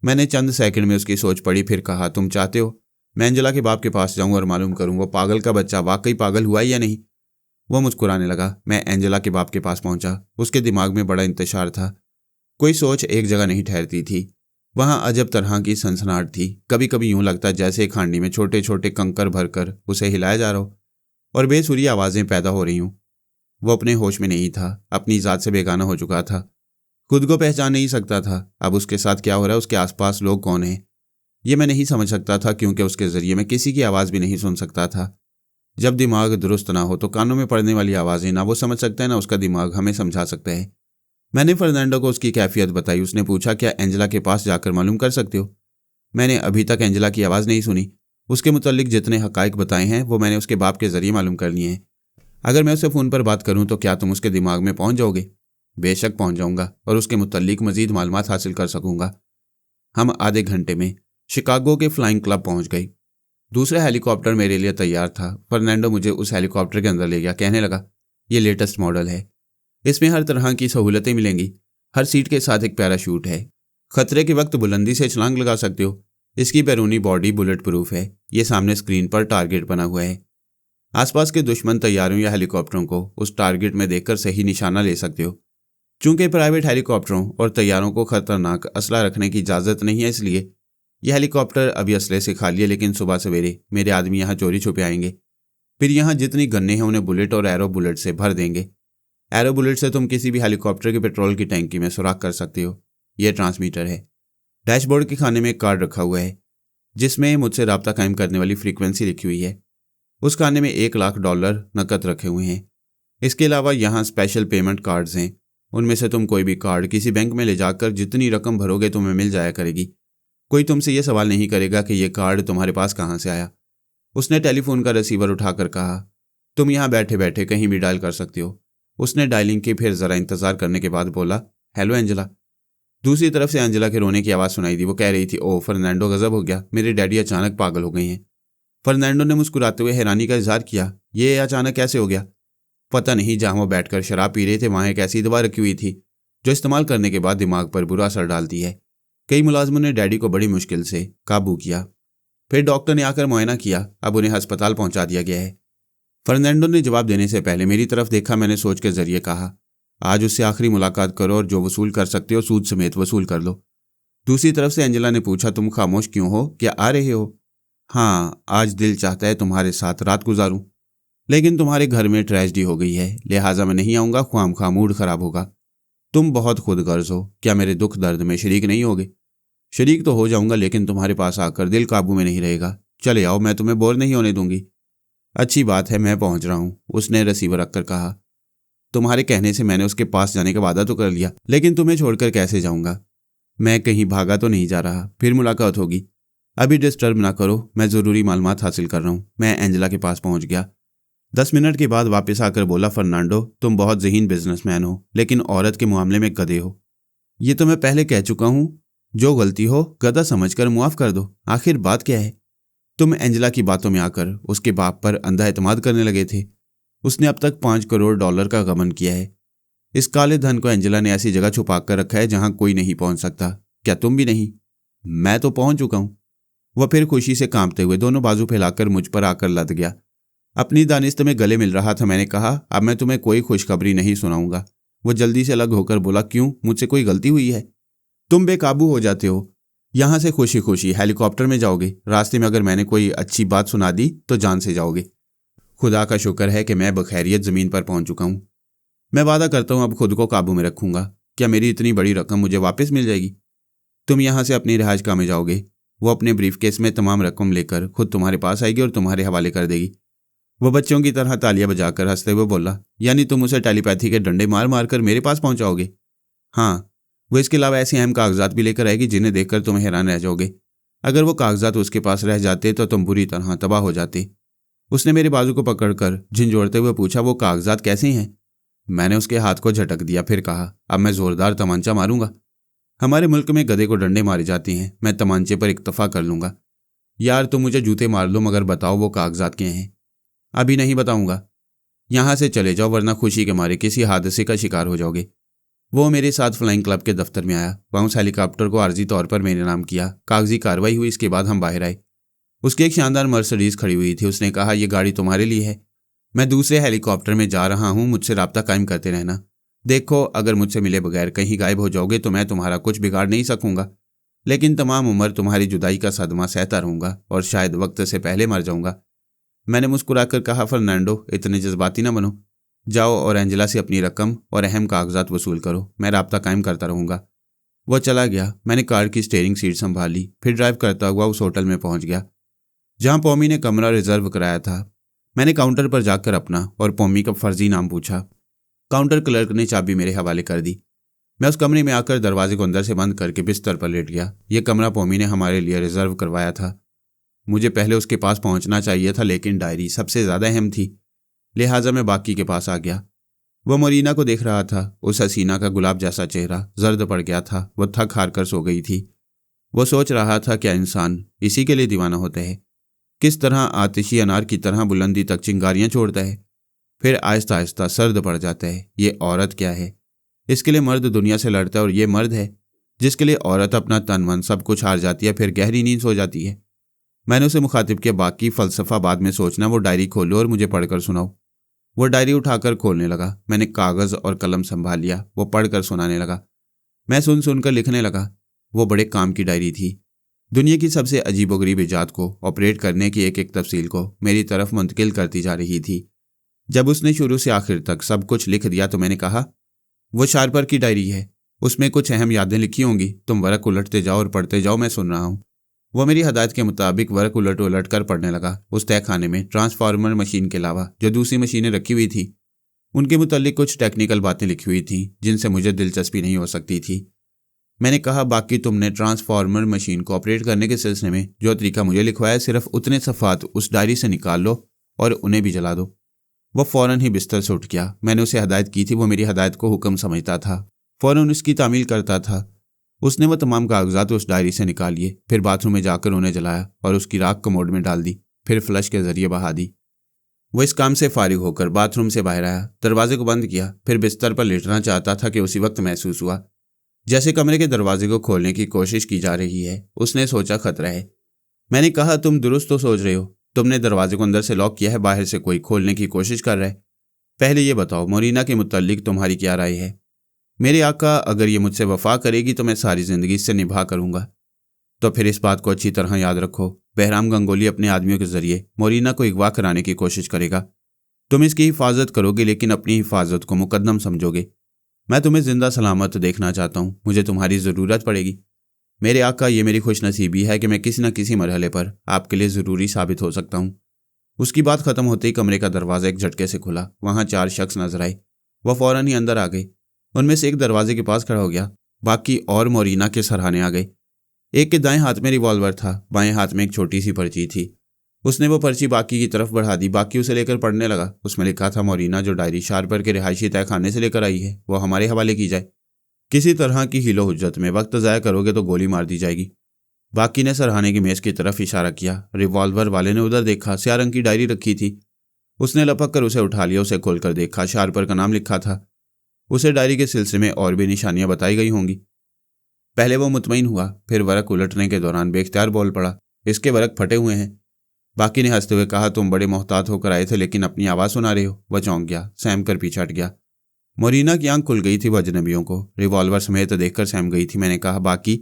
मैंने चंद सेकंड में उसकी सोच पड़ी, फिर कहा, तुम चाहते हो मैं एंजेला के बाप के पास जाऊं और मालूम करूं वो पागल का बच्चा वाकई पागल हुआ या नहीं? वो मुस्कुराने लगा। मैं एंजेला के बाप के पास पहुंचा। उसके दिमाग में बड़ा इंतशार था, कोई सोच एक जगह नहीं ठहरती थी। वहां अजब तरह की सनसनाहट थी। कभी कभी यूं लगता जैसे एक हांडी में छोटे छोटे कंकर भरकर उसे हिलाया जा रहा हो और बेसुरी आवाज़ें पैदा हो रही हूं। वो अपने होश में नहीं था, अपनी ज़ात से बेगाना हो चुका था, खुद को पहचान नहीं सकता था। अब उसके साथ क्या हो रहा है, उसके आसपास लोग कौन हैं, ये मैं नहीं समझ सकता था, क्योंकि उसके ज़रिए मैं किसी की आवाज़ भी नहीं सुन सकता था। जब दिमाग दुरुस्त ना हो तो कानों में पड़ने वाली आवाज़ें ना वो समझ सकता है ना उसका दिमाग हमें समझा सकता है। मैंने फर्नांडो को उसकी कैफियत बताई। उसने पूछा, क्या एंजेला के पास जाकर मालूम कर सकते हो? मैंने अभी तक एंजेला की आवाज़ नहीं सुनी। उसके मुतल्लिक जितने हक़ाइक़ बताए हैं वो मैंने उसके बाप के ज़रिए मालूम कर लिए हैं। अगर मैं उससे फ़ोन पर बात करूं तो क्या तुम उसके दिमाग में पहुंच जाओगे? बेशक पहुंच जाऊंगा और उसके मुतल्लिक मज़ीद मालूमात हासिल कर सकूंगा। हम आधे घंटे में शिकागो के फ्लाइंग क्लब पहुंच गई। दूसरा हेलीकॉप्टर मेरे लिए तैयार था। फर्नांडो मुझे उस हेलीकॉप्टर के अंदर ले गया। कहने लगा, ये लेटेस्ट मॉडल है, इसमें हर तरह की सहूलतें मिलेंगी। हर सीट के साथ एक पैराशूट है, खतरे के वक्त बुलंदी से छलांग लगा सकते हो। इसकी बैरूनी बॉडी बुलेट प्रूफ है। ये सामने स्क्रीन पर टारगेट बना हुआ है। आसपास के दुश्मन तैयारों या हेलीकॉप्टरों को उस टारगेट में देखकर सही निशाना ले सकते हो। चूंकि प्राइवेट हेलीकॉप्टरों और तैयारों को खतरनाक असला रखने की इजाज़त नहीं है, इसलिए यह हेलीकॉप्टर अभी असले से खाली है, लेकिन सुबह सवेरे मेरे आदमी यहाँ चोरी छुपे आएंगे। फिर यहाँ जितनी गन्ने हैं उन्हें बुलेट और एरो बुलेट से भर देंगे। एरो बुलेट से तुम किसी भी हेलीकॉप्टर के पेट्रोल की टैंकी में सुराख कर सकते हो। यह ट्रांसमीटर है। डैशबोर्ड के खाने में एक कार्ड रखा हुआ है जिसमें मुझसे रब्ता कायम करने वाली फ्रीक्वेंसी लिखी हुई है। उस खाने में $1,00,000 नकद रखे हुए हैं। इसके अलावा यहाँ स्पेशल पेमेंट कार्ड्स हैं। उनमें से तुम कोई भी कार्ड किसी बैंक में ले जाकर जितनी रकम भरोगे तुम्हें मिल जाया करेगी। कोई तुमसे यह सवाल नहीं करेगा कि यह कार्ड तुम्हारे पास कहाँ से आया। उसने टेलीफोन का रिसीवर उठाकर कहा, तुम यहाँ बैठे बैठे कहीं भी डायल कर सकते हो। उसने डायलिंग की, फिर ज़रा इंतज़ार करने के बाद बोला, हेलो एंजेला। दूसरी तरफ से एंजेला के रोने की आवाज़ सुनाई दी। वो कह रही थी, ओह फर्नांडो, गजब हो गया, मेरे डैडी अचानक पागल हो गए हैं। फर्नांडो ने मुस्कुराते हुए हैरानी का इजहार किया, ये अचानक कैसे हो गया? पता नहीं, जहाँ वो बैठकर शराब पी रहे थे वहाँ एक ऐसी दवा रखी हुई थी जो इस्तेमाल करने के बाद दिमाग पर बुरा असर डालती है। कई मुलाजमों ने डैडी को बड़ी मुश्किल से काबू किया। फिर डॉक्टर ने आकर मुआयना किया। अब उन्हें अस्पताल पहुंचा दिया गया है। फर्नांडो ने जवाब देने से पहले मेरी तरफ देखा। मैंने सोच के जरिए कहा, आज उससे आखिरी मुलाकात करो और जो वसूल कर सकते हो सूद समेत वसूल कर लो। दूसरी तरफ से एंजेला ने पूछा, तुम खामोश क्यों हो? क्या आ रहे हो? हाँ, आज दिल चाहता है तुम्हारे साथ रात गुजारूं, लेकिन तुम्हारे घर में ट्रेजेडी हो गई है, लिहाजा मैं नहीं आऊँगा। ख्वामखा मूड खराब होगा। तुम बहुत खुदगर्ज हो। क्या मेरे दुख दर्द में शरीक नहीं होगे? शरीक तो हो जाऊंगा, लेकिन तुम्हारे पास आकर दिल काबू में नहीं रहेगा। चले आओ, मैं तुम्हें बोर नहीं होने दूंगी। अच्छी बात है, मैं पहुंच रहा हूं, उसने रिसीवर रखकर कहा। तुम्हारे कहने से मैंने उसके पास जाने का वादा तो कर लिया, लेकिन तुम्हें छोड़कर कैसे जाऊंगा? मैं कहीं भागा तो नहीं जा रहा, फिर मुलाकात होगी। अभी डिस्टर्ब ना करो, मैं ज़रूरी मालूमात हासिल कर रहा हूँ। मैं एंजेला के पास पहुंच गया। 10 मिनट के बाद वापस आकर बोला, फर्नांडो, तुम बहुत ज़हीन बिजनेसमैन हो, लेकिन औरत के मामले में गधे हो। ये तो मैं पहले कह चुका हूँ। जो गलती हो गधा समझकर मुआफ कर दो। आखिर बात क्या है? तुम एंजेला की बातों में आकर उसके बाप पर अंधा एतमाद करने लगे थे। उसने अब तक $5 करोड़ का गबन किया है। इस काले धन को एंजेला ने ऐसी जगह छुपा कर रखा है जहां कोई नहीं पहुंच सकता। क्या तुम भी नहीं? मैं तो पहुंच चुका हूं। वह फिर खुशी से कांपते हुए दोनों बाजू फैलाकर मुझ पर आकर लद गया। अपनी दानिश्त में गले मिल रहा था। मैंने कहा, अब मैं तुम्हें कोई खुशखबरी नहीं सुनाऊंगा। वह जल्दी से अलग होकर बोला, क्यों? मुझसे कोई गलती हुई है? तुम बेकाबू हो जाते हो। यहां से खुशी खुशी हेलीकॉप्टर में जाओगे। रास्ते में अगर मैंने कोई अच्छी बात सुना दी तो जान से जाओगे। खुदा का शुक्र है कि मैं बखैरियत ज़मीन पर पहुंच चुका हूं। मैं वादा करता हूं अब खुद को काबू में रखूंगा। क्या मेरी इतनी बड़ी रकम मुझे वापस मिल जाएगी? तुम यहां से अपनी रिहाइशगाह में जाओगे। वो अपने ब्रीफकेस में तमाम रकम लेकर खुद तुम्हारे पास आएगी और तुम्हारे हवाले कर देगी। वह बच्चों की तरह तालियां बजाकर हंसते हुए बोला, यानी तुम उसे टेलीपैथी के डंडे मार मार कर मेरे पास पहुंचाओगे? हाँ, वो इसके अलावा ऐसे अहम कागजात भी लेकर आएगी जिन्हें देखकर तुम हैरान रह जाओगे। अगर वो कागजात उसके पास रह जाते तो तुम बुरी तरह तबाह हो जाते। उसने मेरे बाजू को पकड़कर झिंझोड़ते हुए पूछा, वो कागजात कैसे हैं? मैंने उसके हाथ को झटक दिया, फिर कहा, अब मैं जोरदार तमांचा मारूंगा। हमारे मुल्क में गधे को डंडे मारे जाते हैं, मैं तमांचे पर इक्तफा कर लूंगा। यार तुम मुझे जूते मार लो, मगर बताओ वो कागजात क्या हैं? अभी नहीं बताऊंगा। यहां से चले जाओ, वरना खुशी के मारे किसी हादसे का शिकार हो जाओगे। वो मेरे साथ फ्लाइंग क्लब के दफ्तर में आया। वहाँ उस हेलीकॉप्टर को आर्जी तौर पर मेरे नाम किया। कागजी कार्रवाई हुई। इसके बाद हम बाहर आए। उसकी एक शानदार मर्सिडीज खड़ी हुई थी। उसने कहा, यह गाड़ी तुम्हारे लिए है। मैं दूसरे हेलीकॉप्टर में जा रहा हूँ, मुझसे राब्ता कायम करते रहना। देखो, अगर मुझसे मिले बगैर कहीं गायब हो जाओगे तो मैं तुम्हारा कुछ बिगाड़ नहीं सकूंगा, लेकिन तमाम उम्र तुम्हारी जुदाई का सदमा सहता रहूंगा और शायद वक्त से पहले मर जाऊंगा। मैंने मुस्कुराकर कहा, फर्नांडो, इतने जज्बाती ना बनो। जाओ और एंजेला से अपनी रकम और अहम कागजात वसूल करो। मैं राब्ता कायम करता रहूंगा। वह चला गया। मैंने कार की स्टीयरिंग सीट संभाली, फिर ड्राइव करता हुआ उस होटल में पहुंच गया जहां पौमी ने कमरा रिजर्व कराया था। मैंने काउंटर पर जाकर अपना और पौमी का फर्जी नाम पूछा। काउंटर क्लर्क ने चाबी मेरे हवाले कर दी। मैं उस कमरे में आकर दरवाजे को अंदर से बंद करके बिस्तर पर लेट गया। यह कमरा पौमी ने हमारे लिए रिजर्व करवाया था। मुझे पहले उसके पास पहुंचना चाहिए था, लेकिन डायरी सबसे ज़्यादा अहम थी, लिहाजा मैं बाकी के पास आ गया। वह मरीना को देख रहा था। उस हसीना का गुलाब जैसा चेहरा जर्द पड़ गया था। वह थक हार कर सो गई थी। वो सोच रहा था, क्या इंसान इसी के लिए दीवाना होता है? किस तरह आतिशी अनार की तरह बुलंदी तक चिंगारियां छोड़ता है, फिर आहिस्ता आहिस्ता सर्द पड़ जाता है। ये औरत क्या है? इसके लिए मर्द दुनिया से लड़ता है, और ये मर्द है जिसके लिए औरत अपना तन मन सब कुछ हार जाती है, फिर गहरी नींद सो जाती है। मैंने उसे मुखातिब किया, बाकी फ़लसफ़ा बाद में सोचना, वो डायरी खोलो और मुझे पढ़कर सुनाओ। वो डायरी उठाकर खोलने लगा। मैंने कागज़ और कलम संभाल लिया। वो पढ़कर सुनाने लगा। मैं सुन सुनकर लिखने लगा। वो बड़े काम की डायरी थी। दुनिया की सबसे अजीबोगरीब इजाद को, ऑपरेट करने की एक एक तफसील को मेरी तरफ मुंतकिल करती जा रही थी। जब उसने शुरू से आखिर तक सब कुछ लिख दिया तो मैंने कहा, वो शार्पर की डायरी है, उसमें कुछ अहम यादें लिखी होंगी, तुम वर्क उलटते जाओ और पढ़ते जाओ, मैं सुन रहा हूँ। वो मेरी हदायत के मुताबिक वर्क उलट उलट कर पढ़ने लगा। उस तहखाने में ट्रांसफार्मर मशीन के अलावा जो दूसरी मशीनें रखी हुई थी, उनके मुतालिक कुछ टेक्निकल बातें लिखी हुई थीं जिनसे मुझे दिलचस्पी नहीं हो सकती थी। मैंने कहा, बाकी तुमने ट्रांसफार्मर मशीन को ऑपरेट करने के सिलसिले में जो तरीका मुझे लिखवाया, सिर्फ उतने सफ़ात उस डायरी से निकाल लो और उन्हें भी जला दो। वह फ़ौरन ही बिस्तर से उठ गया। मैंने उसे हदायत की थी, वो मेरी हदायत को हुक्म समझता था, फ़ौरन उसकी तामील करता था। उसने वह तमाम कागजात उस डायरी से निकाल लिए, फिर बाथरूम में जाकर उन्हें जलाया और उसकी राख कमोड में डाल दी, फिर फ्लश के जरिए बहा दी। वो इस काम से फारिग होकर बाथरूम से बाहर आया, दरवाजे को बंद किया, फिर बिस्तर पर लेटना चाहता था कि उसी वक्त महसूस हुआ जैसे कमरे के दरवाजे को खोलने की कोशिश की जा रही है। उसने सोचा खतरा है। मैंने कहा, तुम दुरुस्त तो सोच रहे हो, तुमने दरवाजे को अंदर से लॉक किया है, बाहर से कोई खोलने की कोशिश कर रहा है। पहले ये बताओ, मोरीना के मुतल्लिक तुम्हारी क्या राय है? मेरे आका, अगर ये मुझसे वफा करेगी तो मैं सारी ज़िंदगी इससे निभा करूँगा। तो फिर इस बात को अच्छी तरह याद रखो, बहराम गंगोली अपने आदमियों के जरिए मोरीना को अगवा कराने की कोशिश करेगा। तुम इसकी हिफाजत करोगे, लेकिन अपनी हिफाजत को मुकद्दम समझोगे। मैं तुम्हें जिंदा सलामत देखना चाहता हूँ, मुझे तुम्हारी ज़रूरत पड़ेगी। मेरे आका, ये मेरी खुशनसीबी है कि मैं किसी न किसी मरहले पर आपके लिए ज़रूरी साबित हो सकता हूँ। उसकी बात ख़त्म होते ही कमरे का दरवाज़ा एक झटके से खुला। वहाँ 4 शख्स नजर आए। वह फ़ौरन ही अंदर आ गए। उनमें से एक दरवाजे के पास खड़ा हो गया, बाकी और मोरीना के सराहने आ गए। एक के दाएं हाथ में रिवॉल्वर था, बाएं हाथ में एक छोटी सी पर्ची थी। उसने वो पर्ची बाकी की तरफ बढ़ा दी। बाकी उसे लेकर पढ़ने लगा। उसमें लिखा था, मोरीना जो डायरी शार्पर के रिहायशी तहखाने से लेकर आई है, वो हमारे हवाले की जाए। किसी तरह की हिलो हुज्जत में वक्त ज़ाया करोगे तो गोली मार दी जाएगी। बाकी ने सरहाने की मेज़ की तरफ इशारा किया। रिवॉल्वर वाले ने उधर देखा, स्याह रंग की डायरी रखी थी। उसने लपक कर उसे उठा लिया। उसे खोलकर देखा, शार्पर का नाम लिखा था। उसे डायरी के सिलसिले में और भी निशानियां बताई गई होंगी। पहले वो मुतमईन हुआ, फिर वरक उलटने के दौरान बेख्तियार बोल पड़ा, इसके वरक फटे हुए हैं। बाकी ने हंसते हुए कहा, तुम बड़े मोहतात होकर आए थे, लेकिन अपनी आवाज़ सुना रहे हो। वह चौंक गया, सहम कर पीछे हट गया। मोरीना की आंख खुल गई थी। वह अजनबियों को रिवॉल्वर समेत देखकर सहम गई थी। मैंने कहा, बाकी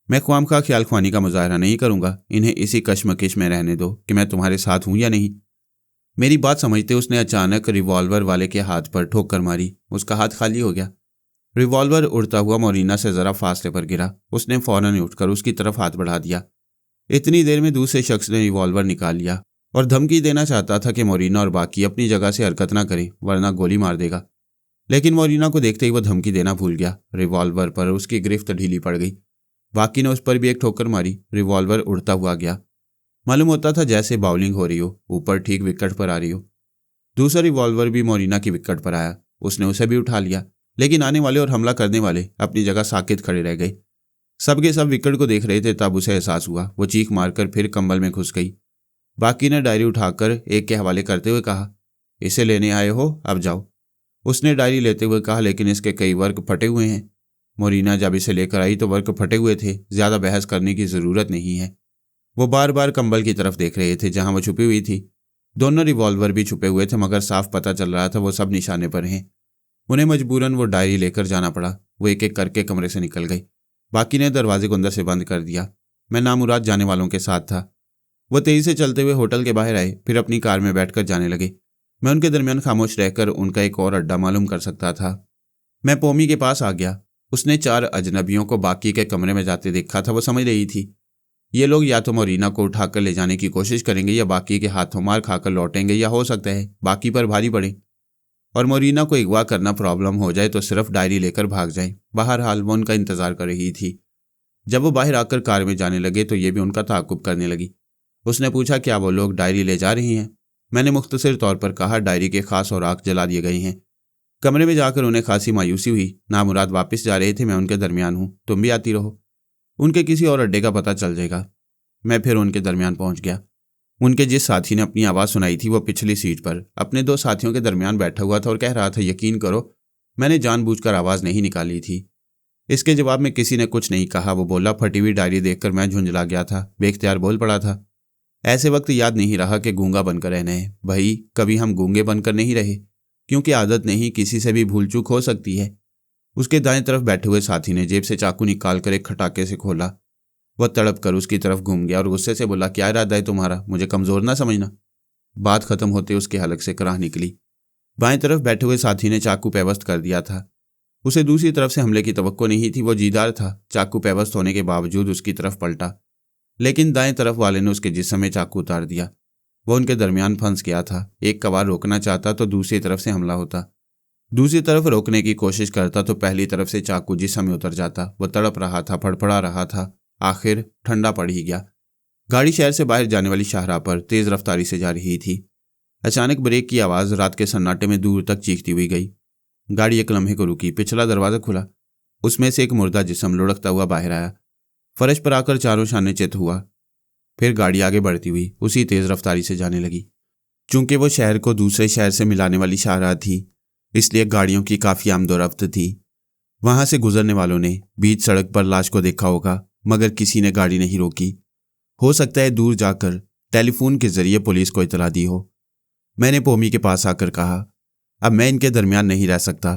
मैं ख्वामखा ख्याल ख्वानी का मुजाहरा नहीं करूंगा। इन्हें इसी कश्मकश में रहने दो कि मैं तुम्हारे साथ हूं या नहीं। मेरी बात समझते उसने अचानक रिवॉल्वर वाले के हाथ पर ठोकर मारी। उसका हाथ खाली हो गया। रिवॉल्वर उड़ता हुआ मोरीना से ज़रा फासले पर गिरा। उसने फ़ौरन उठकर उसकी तरफ हाथ बढ़ा दिया। इतनी देर में दूसरे शख्स ने रिवॉल्वर निकाल लिया और धमकी देना चाहता था कि मोरीना और बाकी अपनी जगह से हरकत ना करें, वरना गोली मार देगा। लेकिन मोरीना को देखते ही वह धमकी देना भूल गया। रिवॉल्वर पर उसकी गिरफ्त ढीली पड़ गई। बाकी ने उस पर भी एक ठोकर मारी। रिवॉल्वर उड़ता हुआ गया। मालूम होता था जैसे बाउलिंग हो रही हो, ऊपर ठीक विकेट पर आ रही हो। दूसरा रिवॉल्वर भी मोरीना की विकेट पर आया। उसने उसे भी उठा लिया, लेकिन आने वाले और हमला करने वाले अपनी जगह साकित खड़े रह गए। सबके सब विकेट को देख रहे थे। तब उसे एहसास हुआ। वो चीख मारकर फिर कंबल में घुस गई। बाकी ने डायरी उठाकर एक के हवाले करते हुए कहा, इसे लेने आए हो, अब जाओ। उसने डायरी लेते हुए कहा, लेकिन इसके कई वर्क फटे हुए हैं। मोरीना जब इसे लेकर आई तो वर्क फटे हुए थे, ज़्यादा बहस करने की ज़रूरत नहीं है। वो बार बार कंबल की तरफ देख रहे थे जहां वो छुपी हुई थी। दोनों रिवॉल्वर भी छुपे हुए थे, मगर साफ पता चल रहा था वो सब निशाने पर हैं। उन्हें मजबूरन वो डायरी लेकर जाना पड़ा। वो एक एक करके कमरे से निकल गए। बाकी ने दरवाजे को अंदर से बंद कर दिया। मैं नामुराद जाने वालों के साथ था। वो तेजी से चलते हुए होटल के बाहर आए, फिर अपनी कार में बैठकर जाने लगे। मैं उनके दरमियान खामोश रहकर उनका एक और अड्डा मालूम कर सकता था। मैं पोमी के पास आ गया। उसने 4 अजनबियों को बाकी के कमरे में जाते देखा था। वो समझ रही थी ये लोग या तो मोरीना को उठाकर ले जाने की कोशिश करेंगे या बाकी के हाथों मार खाकर लौटेंगे, या हो सकता है बाकी पर भारी पड़े और मोरीना को अगवा करना प्रॉब्लम हो जाए तो सिर्फ डायरी लेकर भाग जाएं। बहरहाल वो उनका इंतजार कर रही थी। जब वो बाहर आकर कार में जाने लगे तो ये भी उनका ताक़ुब करने लगी। उसने पूछा, क्या वो लोग डायरी ले जा रही हैं? मैंने मुख्तसर तौर पर कहा, डायरी के खास औराक जला दिए गए हैं। कमरे में जाकर उन्हें खासी मायूसी हुई। नामुराद वापस जा रहे थे, मैं उनके दरमियान हूँ, तुम भी आती रहो, उनके किसी और अड्डे का पता चल जाएगा। मैं फिर उनके दरमियान पहुंच गया। उनके जिस साथी ने अपनी आवाज़ सुनाई थी वो पिछली सीट पर अपने 2 साथियों के दरमियान बैठा हुआ था और कह रहा था, यकीन करो मैंने जानबूझकर आवाज़ नहीं निकाली थी। इसके जवाब में किसी ने कुछ नहीं कहा। वो बोला, फटी हुई डायरी देखकर मैं झुंझला गया था, बेख्तियार बोल पड़ा था, ऐसे वक्त याद नहीं रहा कि गूंगा बनकर रहना है। भाई, कभी हम गूंगे बनकर नहीं रहे, क्योंकि आदत नहीं, किसी से भी भूल चूक हो सकती है। उसके दाएं तरफ बैठे हुए साथी ने जेब से चाकू निकाल कर एक खटाके से खोला। वह तड़प कर उसकी तरफ घूम गया और गुस्से से बोला, क्या इरादा है तुम्हारा? मुझे कमजोर ना समझना। बात खत्म होते उसके हलक से कराह निकली। बाएं तरफ बैठे हुए साथी ने चाकू पेवस्त कर दिया था। उसे दूसरी तरफ से हमले की तवक्को नहीं थी। वो जीदार था। चाकू पेवस्त होने के बावजूद उसकी तरफ पलटा, लेकिन दाएं तरफ वाले ने उसके जिस्म में चाकू उतार दिया। वह उनके दरमियान फंस गया था। एक कवार रोकना चाहता तो दूसरी तरफ से हमला होता, दूसरी तरफ रोकने की कोशिश करता तो पहली तरफ से चाकू जिस्म में उतर जाता। वह तड़प रहा था, फड़फड़ा रहा था। आखिर ठंडा पड़ ही गया। गाड़ी शहर से बाहर जाने वाली शाहराह पर तेज रफ्तारी से जा रही थी। अचानक ब्रेक की आवाज रात के सन्नाटे में दूर तक चीखती हुई गई। गाड़ी एक लम्हे को रुकी। पिछला दरवाजा खुला। उसमें से एक मुर्दा जिस्म लुढ़कता हुआ बाहर आया। फर्श पर आकर चारों शाने चित हुआ। फिर गाड़ी आगे बढ़ती हुई उसी तेज रफ्तारी से जाने लगी। चूंकि वो शहर को दूसरे शहर से मिलाने वाली शाहराह थी, इसलिए गाड़ियों की काफी आमदोरफ्त थी। वहां से गुजरने वालों ने बीच सड़क पर लाश को देखा होगा, मगर किसी ने गाड़ी नहीं रोकी। हो सकता है दूर जाकर टेलीफोन के जरिए पुलिस को इतला दी हो। मैंने पोमी के पास आकर कहा, अब मैं इनके दरमियान नहीं रह सकता।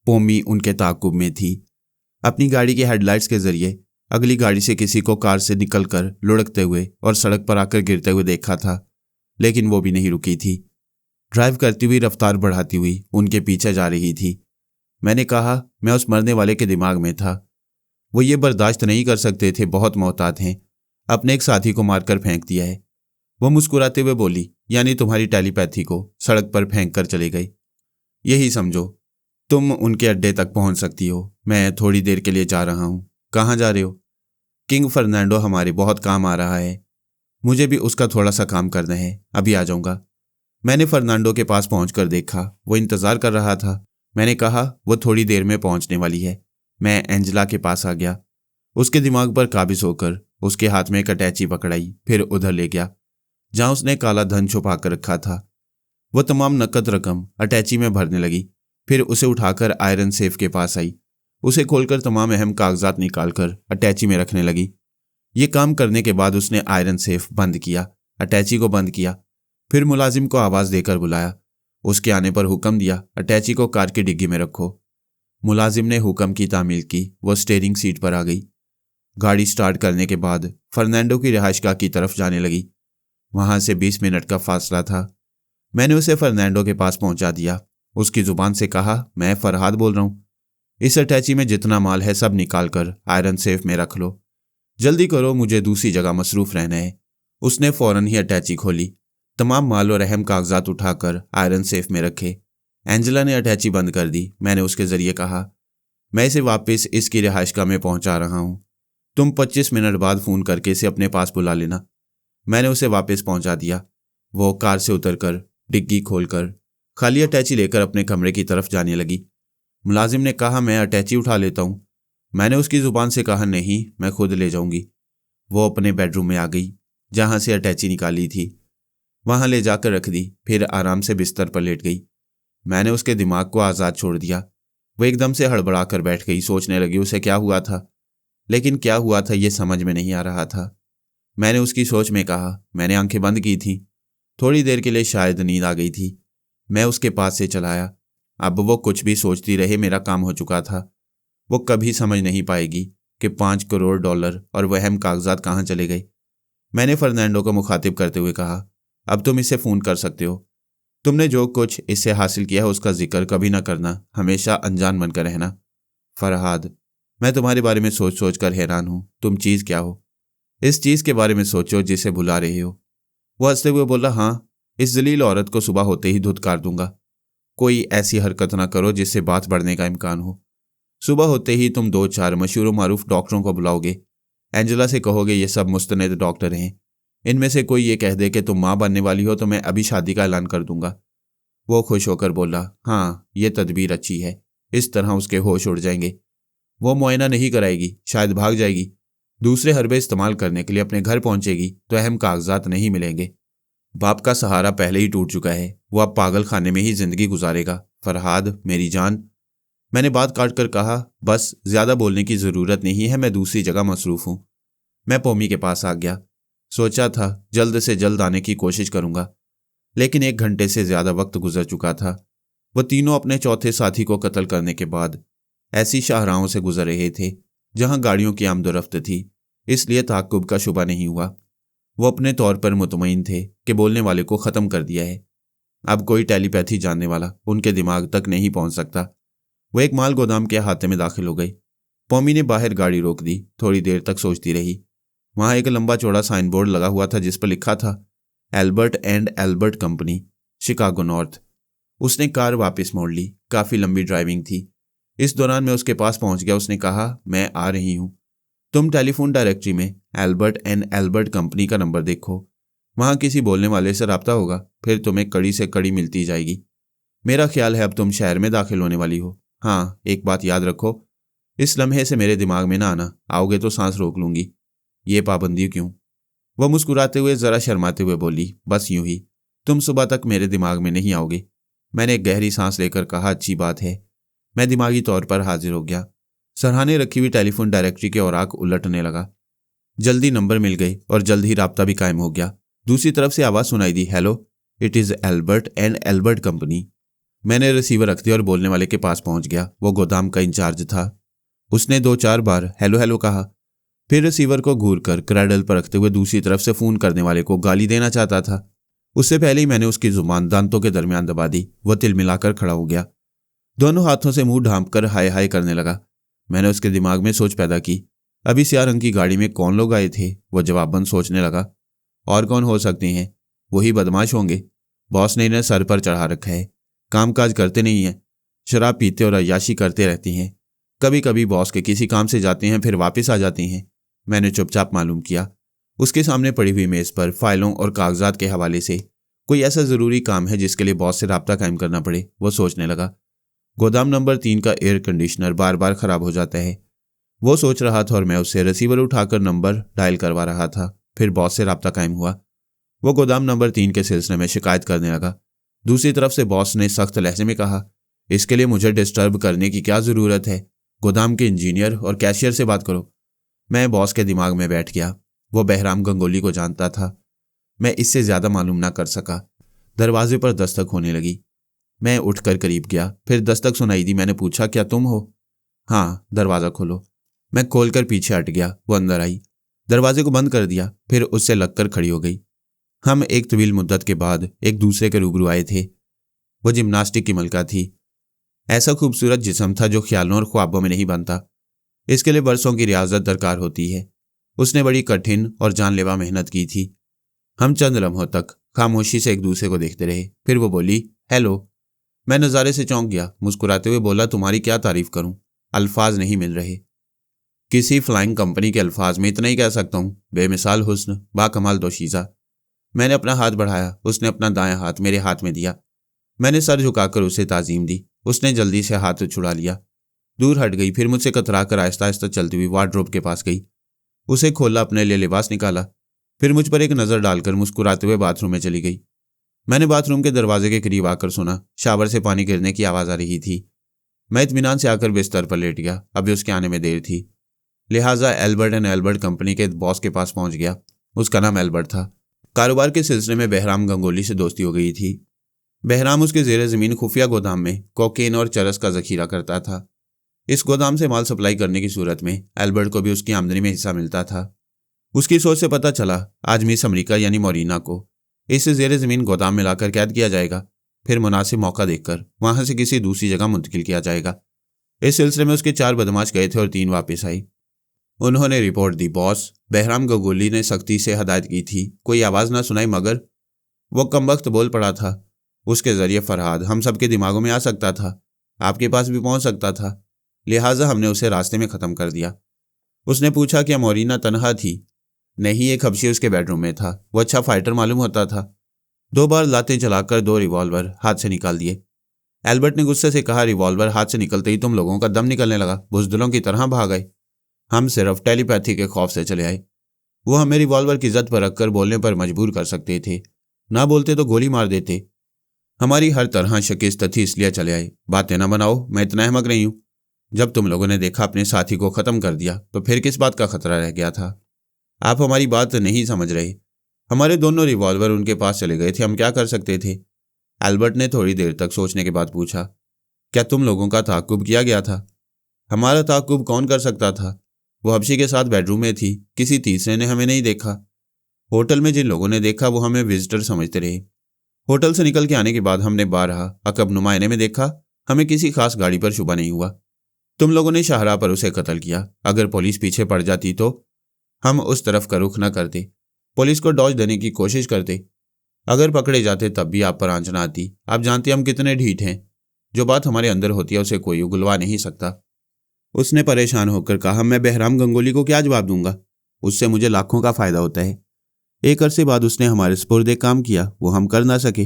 पोमी उनके ताक़ुब में थी। अपनी गाड़ी के हेडलाइट्स के जरिए अगली गाड़ी से किसी को कार से निकलकर लुढ़कते हुए और सड़क पर आकर गिरते हुए देखा था, लेकिन वो भी नहीं रुकी थी। ड्राइव करती हुई, रफ्तार बढ़ाती हुई उनके पीछे जा रही थी। मैंने कहा, मैं उस मरने वाले के दिमाग में था। वो ये बर्दाश्त नहीं कर सकते थे, बहुत मोहतात हैं। अपने एक साथी को मारकर फेंक दिया है। वो मुस्कुराते हुए बोली, यानी तुम्हारी टेलीपैथी को सड़क पर फेंक कर चली गई। यही समझो, तुम उनके अड्डे तक पहुंच सकती हो। मैं थोड़ी देर के लिए जा रहा हूं। कहाँ जा रहे हो? किंग फर्नांडो हमारे बहुत काम आ रहा है। मुझे भी उसका थोड़ा सा काम करना है, अभी आ जाऊंगा। मैंने फर्नांडो के पास पहुंचकर देखा, वो इंतजार कर रहा था। मैंने कहा, वो थोड़ी देर में पहुंचने वाली है। मैं एंजेला के पास आ गया। उसके दिमाग पर काबिज होकर उसके हाथ में एक अटैची पकड़ाई, फिर उधर ले गया जहां उसने काला धन छुपा कर रखा था। वो तमाम नकद रकम अटैची में भरने लगी, फिर उसे उठाकर आयरन सेफ के पास आई। उसे खोलकर तमाम अहम कागजात निकालकर अटैची में रखने लगी। ये काम करने के बाद उसने आयरन सेफ बंद किया, अटैची को बंद किया, फिर मुलाजिम को आवाज देकर बुलाया। उसके आने पर हुक्म दिया, अटैची को कार की डिग्गी में रखो। मुलाजिम ने हुक्म की तामील की। वो स्टीयरिंग सीट पर आ गई। गाड़ी स्टार्ट करने के बाद फर्नांडो की रिहाइशगाह की तरफ जाने लगी। वहां से 20 मिनट का फासला था। मैंने उसे फर्नांडो के पास पहुंचा दिया। उसकी जुबान से कहा, मैं फरहाद बोल रहा हूं। इस अटैची में जितना माल है सब निकाल कर आयरन सेफ में रख लो। जल्दी करो, मुझे दूसरी जगह मसरूफ रहना है। उसने फौरन ही अटैची खोली, तमाम माल और अहम कागजात उठाकर आयरन सेफ में रखे। एंजेला ने अटैची बंद कर दी। मैंने उसके जरिए कहा, मैं इसे वापस इसकी रिहाइशगाह में पहुंचा रहा हूं। तुम 25 मिनट बाद फ़ोन करके इसे अपने पास बुला लेना। मैंने उसे वापस पहुंचा दिया। वो कार से उतरकर डिग्गी खोलकर खाली अटैची लेकर अपने कमरे की तरफ जाने लगी। मुलाजिम ने कहा, मैं अटैची उठा लेता हूं। मैंने उसकी जुबान से कहा, नहीं, मैं खुद ले जाऊंगी। वो अपने बेडरूम में आ गई जहां से अटैची निकाली थी। वहां ले जाकर रख दी, फिर आराम से बिस्तर पर लेट गई। मैंने उसके दिमाग को आज़ाद छोड़ दिया। वो एकदम से हड़बड़ा कर बैठ गई। सोचने लगी उसे क्या हुआ था, लेकिन क्या हुआ था ये समझ में नहीं आ रहा था। मैंने उसकी सोच में कहा, मैंने आंखें बंद की थी। थोड़ी देर के लिए शायद नींद आ गई थी। मैं उसके पास से चलाया। अब वो कुछ भी सोचती रहे, मेरा काम हो चुका था। वो कभी समझ नहीं पाएगी कि 5 करोड़ डॉलर और वह अहम कागजात कहाँ चले गए। मैंने फर्नांडो को मुखातिब करते हुए कहा, अब तुम इसे फ़ोन कर सकते हो। तुमने जो कुछ इससे हासिल किया है उसका जिक्र कभी ना करना, हमेशा अनजान बनकर रहना। फरहाद, मैं तुम्हारे बारे में सोच सोच कर हैरान हूं। तुम चीज़ क्या हो? इस चीज़ के बारे में सोचो जिसे भुला रहे हो। वो हंसते हुए बोला, हाँ, इस जलील औरत को सुबह होते ही धुतकार दूंगा। कोई ऐसी हरकत ना करो जिससे बात बढ़ने का इम्कान हो। सुबह होते ही तुम 2-4 मशहूर मारूफ डॉक्टरों को बुलाओगे। एंजेला से कहोगे ये सब मुस्तनद डॉक्टर हैं, इनमें से कोई ये कह दे कि तुम माँ बनने वाली हो तो मैं अभी शादी का ऐलान कर दूंगा। वो खुश होकर बोला, हाँ, ये तदबीर अच्छी है। इस तरह उसके होश उड़ जाएंगे। वो मुआयना नहीं कराएगी, शायद भाग जाएगी। दूसरे हरबे इस्तेमाल करने के लिए अपने घर पहुंचेगी तो अहम कागजात नहीं मिलेंगे। बाप का सहारा पहले ही टूट चुका है। वो अब पागल खाने में ही जिंदगी गुजारेगा। फरहाद, मेरी जान, मैंने बात काट कर कहा, बस ज्यादा बोलने की जरूरत नहीं है, मैं दूसरी जगह मसरूफ हूं। मैं पोमी के पास आ गया। सोचा था जल्द से जल्द आने की कोशिश करूंगा, लेकिन 1 घंटे से ज्यादा वक्त गुजर चुका था। वो तीनों अपने चौथे साथी को कत्ल करने के बाद ऐसी शाहराहों से गुजर रहे थे जहां गाड़ियों की आमदोरफ्त थी, इसलिए ताक्कुब का शुबा नहीं हुआ। वो अपने तौर पर मुतमईन थे कि बोलने वाले को ख़त्म कर दिया है। अब कोई टेलीपैथी जानने वाला उनके दिमाग तक नहीं पहुंच सकता। वो एक माल गोदाम के अहाते में दाखिल हो गई। पौमी ने बाहर गाड़ी रोक दी। थोड़ी देर तक सोचती रही। वहां एक लंबा चौड़ा साइन बोर्ड लगा हुआ था जिस पर लिखा था Albert and Albert company, Chicago north. उसने कार वापस मोड़ ली। काफ़ी लंबी ड्राइविंग थी। इस दौरान मैं उसके पास पहुंच गया। उसने कहा, मैं आ रही हूं। तुम टेलीफोन डायरेक्टरी में एल्बर्ट एंड एल्बर्ट कंपनी का नंबर देखो। वहां किसी बोलने वाले से रब्ता होगा, फिर तुम्हें कड़ी से कड़ी मिलती जाएगी। मेरा ख्याल है अब तुम शहर में दाखिल होने वाली हो। हाँ, एक बात याद रखो, इस लम्हे से मेरे दिमाग में ना आना। आओगे तो सांस रोक लूंगी। ये पाबंदी क्यों? वह मुस्कुराते हुए जरा शर्माते हुए बोली, बस यूं ही, तुम सुबह तक मेरे दिमाग में नहीं आओगे। मैंने एक गहरी सांस लेकर कहा, अच्छी बात है। मैं दिमागी तौर पर हाजिर हो गया। सरहाने रखी हुई टेलीफोन डायरेक्टरी के औराक उलटने लगा। जल्दी नंबर मिल गई और जल्द ही राब्ता भी कायम हो गया। दूसरी तरफ से आवाज़ सुनाई दी, hello, it is Albert and Albert company. मैंने रिसीवर रख दिया और बोलने वाले के पास पहुंच गया। वो गोदाम का इंचार्ज था। उसने 2-4 बार हेलो हेलो कहा, फिर रिसीवर को घूर कर क्रैडल पर रखते हुए दूसरी तरफ से फ़ोन करने वाले को गाली देना चाहता था। उससे पहले ही मैंने उसकी जुबान दांतों के दरमियान दबा दी। वह तिल मिलाकर खड़ा हो गया। दोनों हाथों से मुंह ढांप कर हाय हाय करने लगा। मैंने उसके दिमाग में सोच पैदा की, अभी स्याह रंग की गाड़ी में कौन लोग आए थे? वह जवाबन सोचने लगा, और कौन हो सकते हैं? वही बदमाश होंगे। बॉस ने इन्हें सर पर चढ़ा रखा है। कामकाज करते नहीं हैं, शराब पीते और अय्याशी करते रहते हैं। कभी कभी बॉस के किसी काम से जाते हैं, फिर वापस आ जाते हैं। मैंने चुपचाप मालूम किया। उसके सामने पड़ी हुई मेज़ पर फाइलों और कागजात के हवाले से कोई ऐसा ज़रूरी काम है जिसके लिए बॉस से राब्ता कायम करना पड़े। वो सोचने लगा। गोदाम नंबर 3 का एयर कंडीशनर बार बार ख़राब हो जाता है। वो सोच रहा था और मैं उससे रिसीवर उठाकर नंबर डायल करवा रहा था। फिर बॉस से राब्ता कायम हुआ। वो गोदाम नंबर 3 के सिलसिले में शिकायत करने लगा। दूसरी तरफ से बॉस ने सख्त लहजे में कहा, इसके लिए मुझे डिस्टर्ब करने की क्या ज़रूरत है? गोदाम के इंजीनियर और कैशियर से बात करो। मैं बॉस के दिमाग में बैठ गया। वो बहराम गंगोली को जानता था। मैं इससे ज़्यादा मालूम ना कर सका। दरवाजे पर दस्तक होने लगी। मैं उठकर करीब गया। फिर दस्तक सुनाई दी। मैंने पूछा, क्या तुम हो? हाँ, दरवाज़ा खोलो। मैं खोलकर पीछे हट गया। वो अंदर आई, दरवाजे को बंद कर दिया, फिर उससे लगकर खड़ी हो गई। हम एक तवील मुद्दत के बाद एक दूसरे के रूबरू आए थे। वो जिम्नास्टिक की मलका थी। ऐसा खूबसूरत जिस्म था जो ख्यालों और ख्वाबों में नहीं बनता। इसके लिए बरसों की रियाजत दरकार होती है। उसने बड़ी कठिन और जानलेवा मेहनत की थी। हम चंद लम्हों तक खामोशी से एक दूसरे को देखते रहे। फिर वो बोली, हेलो। मैं नज़ारे से चौंक गया। मुस्कुराते हुए बोला, तुम्हारी क्या तारीफ करूं? अल्फाज नहीं मिल रहे। किसी फ्लाइंग कंपनी के अल्फाज में इतना ही कह सकता हूं, बेमिसाल हुस्न, बाकमाल दोशीज़ा। मैंने अपना हाथ बढ़ाया। उसने अपना दायां हाथ मेरे हाथ में दिया। मैंने सर झुकाकर उसे ताज़ीम दी। उसने जल्दी से हाथ छुड़ा लिया, दूर हट गई। फिर मुझसे कतराकर आहिस्ता आहिस्ता चलती हुई वार्डरोब के पास गई। उसे खोला, अपने लिए लिबास निकाला। फिर मुझ पर एक नज़र डालकर मुस्कुराते हुए बाथरूम में चली गई। मैंने बाथरूम के दरवाजे के करीब आकर सुना, शावर से पानी गिरने की आवाज़ आ रही थी। मैं इत्मीनान से आकर बिस्तर पर लेट गया। अभी उसके आने में देर थी, लिहाजा एल्बर्ट एंड एल्बर्ट कंपनी के बॉस के पास पहुंच गया। उसका नाम एल्बर्ट था। कारोबार के सिलसिले में बहराम गंगोली से दोस्ती हो गई थी। बहराम उसके ज़ेरे ज़मीन खुफिया गोदाम में कोकेन और चरस का ज़खीरा करता था। इस गोदाम से माल सप्लाई करने की सूरत में एल्बर्ट को भी उसकी आमदनी में हिस्सा मिलता था। उसकी सोच से पता चला, आज मिस अमरीका यानी मोरीना को इस ज़ेरे ज़मीन गोदाम में लाकर कैद किया जाएगा, फिर मुनासिब मौका देखकर वहाँ से किसी दूसरी जगह मुंतकिल किया जाएगा। इस सिलसिले में उसके 4 बदमाश गए थे और 3 वापस आई। उन्होंने रिपोर्ट दी। बॉस बहराम गंगोली ने सख्ती से हदायत की थी, कोई आवाज़ ना सुनाई, मगर वो कमबख्त बोल पड़ा था। उसके ज़रिए फरहाद हम सब के दिमागों में आ सकता था, आपके पास भी पहुँच सकता था। लिहाजा हमने उसे रास्ते में ख़त्म कर दिया। उसने पूछा, क्या मोरीना तनहा थी? नहीं, एक हबशी उसके बेडरूम में था। वो अच्छा फाइटर मालूम होता था। 2 बार लातें चलाकर 2 रिवॉल्वर हाथ से निकाल दिए। एल्बर्ट ने गुस्से से कहा, रिवॉल्वर हाथ से निकलते ही तुम लोगों का दम निकलने लगा, बुज़दिलों की तरह भाग गए। हम सिर्फ टेलीपैथी के खौफ से चले आए। वो हमें रिवॉल्वर की जद पर रखकर बोलने पर मजबूर कर सकते थे, ना बोलते तो गोली मार देते। हमारी हर तरह शिकस्त थी, इसलिए चले आए। बातें ना बनाओ, मैं इतना अहमक नहीं हूँ। जब तुम लोगों ने देखा अपने साथी को ख़त्म कर दिया तो फिर किस बात का खतरा रह गया था? आप हमारी बात नहीं समझ रहे। हमारे दोनों रिवॉल्वर उनके पास चले गए थे, हम क्या कर सकते थे? एल्बर्ट ने थोड़ी देर तक सोचने के बाद पूछा। क्या तुम लोगों का ताक़ुब किया गया था? हमारा ताक़ुब कौन कर सकता था? वो हबशी के साथ बेडरूम में थी, किसी तीसरे ने हमें नहीं देखा। होटल में जिन लोगों ने देखा वो हमें विजिटर समझते रहे। होटल से निकल के आने के बाद हमने बारहा अकब नुमाइने में देखा, हमें किसी खास गाड़ी पर शुबा नहीं हुआ। तुम लोगों ने शाहराह पर उसे कत्ल किया। अगर पुलिस पीछे पड़ जाती तो हम उस तरफ का रुख न करते, पुलिस को डॉज देने की कोशिश करते। अगर पकड़े जाते तब भी आप पर आंच न आती। आप जानती हम कितने ढीठ हैं। जो बात हमारे अंदर होती है उसे कोई उगलवा नहीं सकता। उसने परेशान होकर कहा, मैं बहराम गंगोली को क्या जवाब दूंगा? उससे मुझे लाखों का फायदा होता है। एक अरसे बाद उसने हमारे स्पुर्द एक काम किया, वो हम कर ना सके।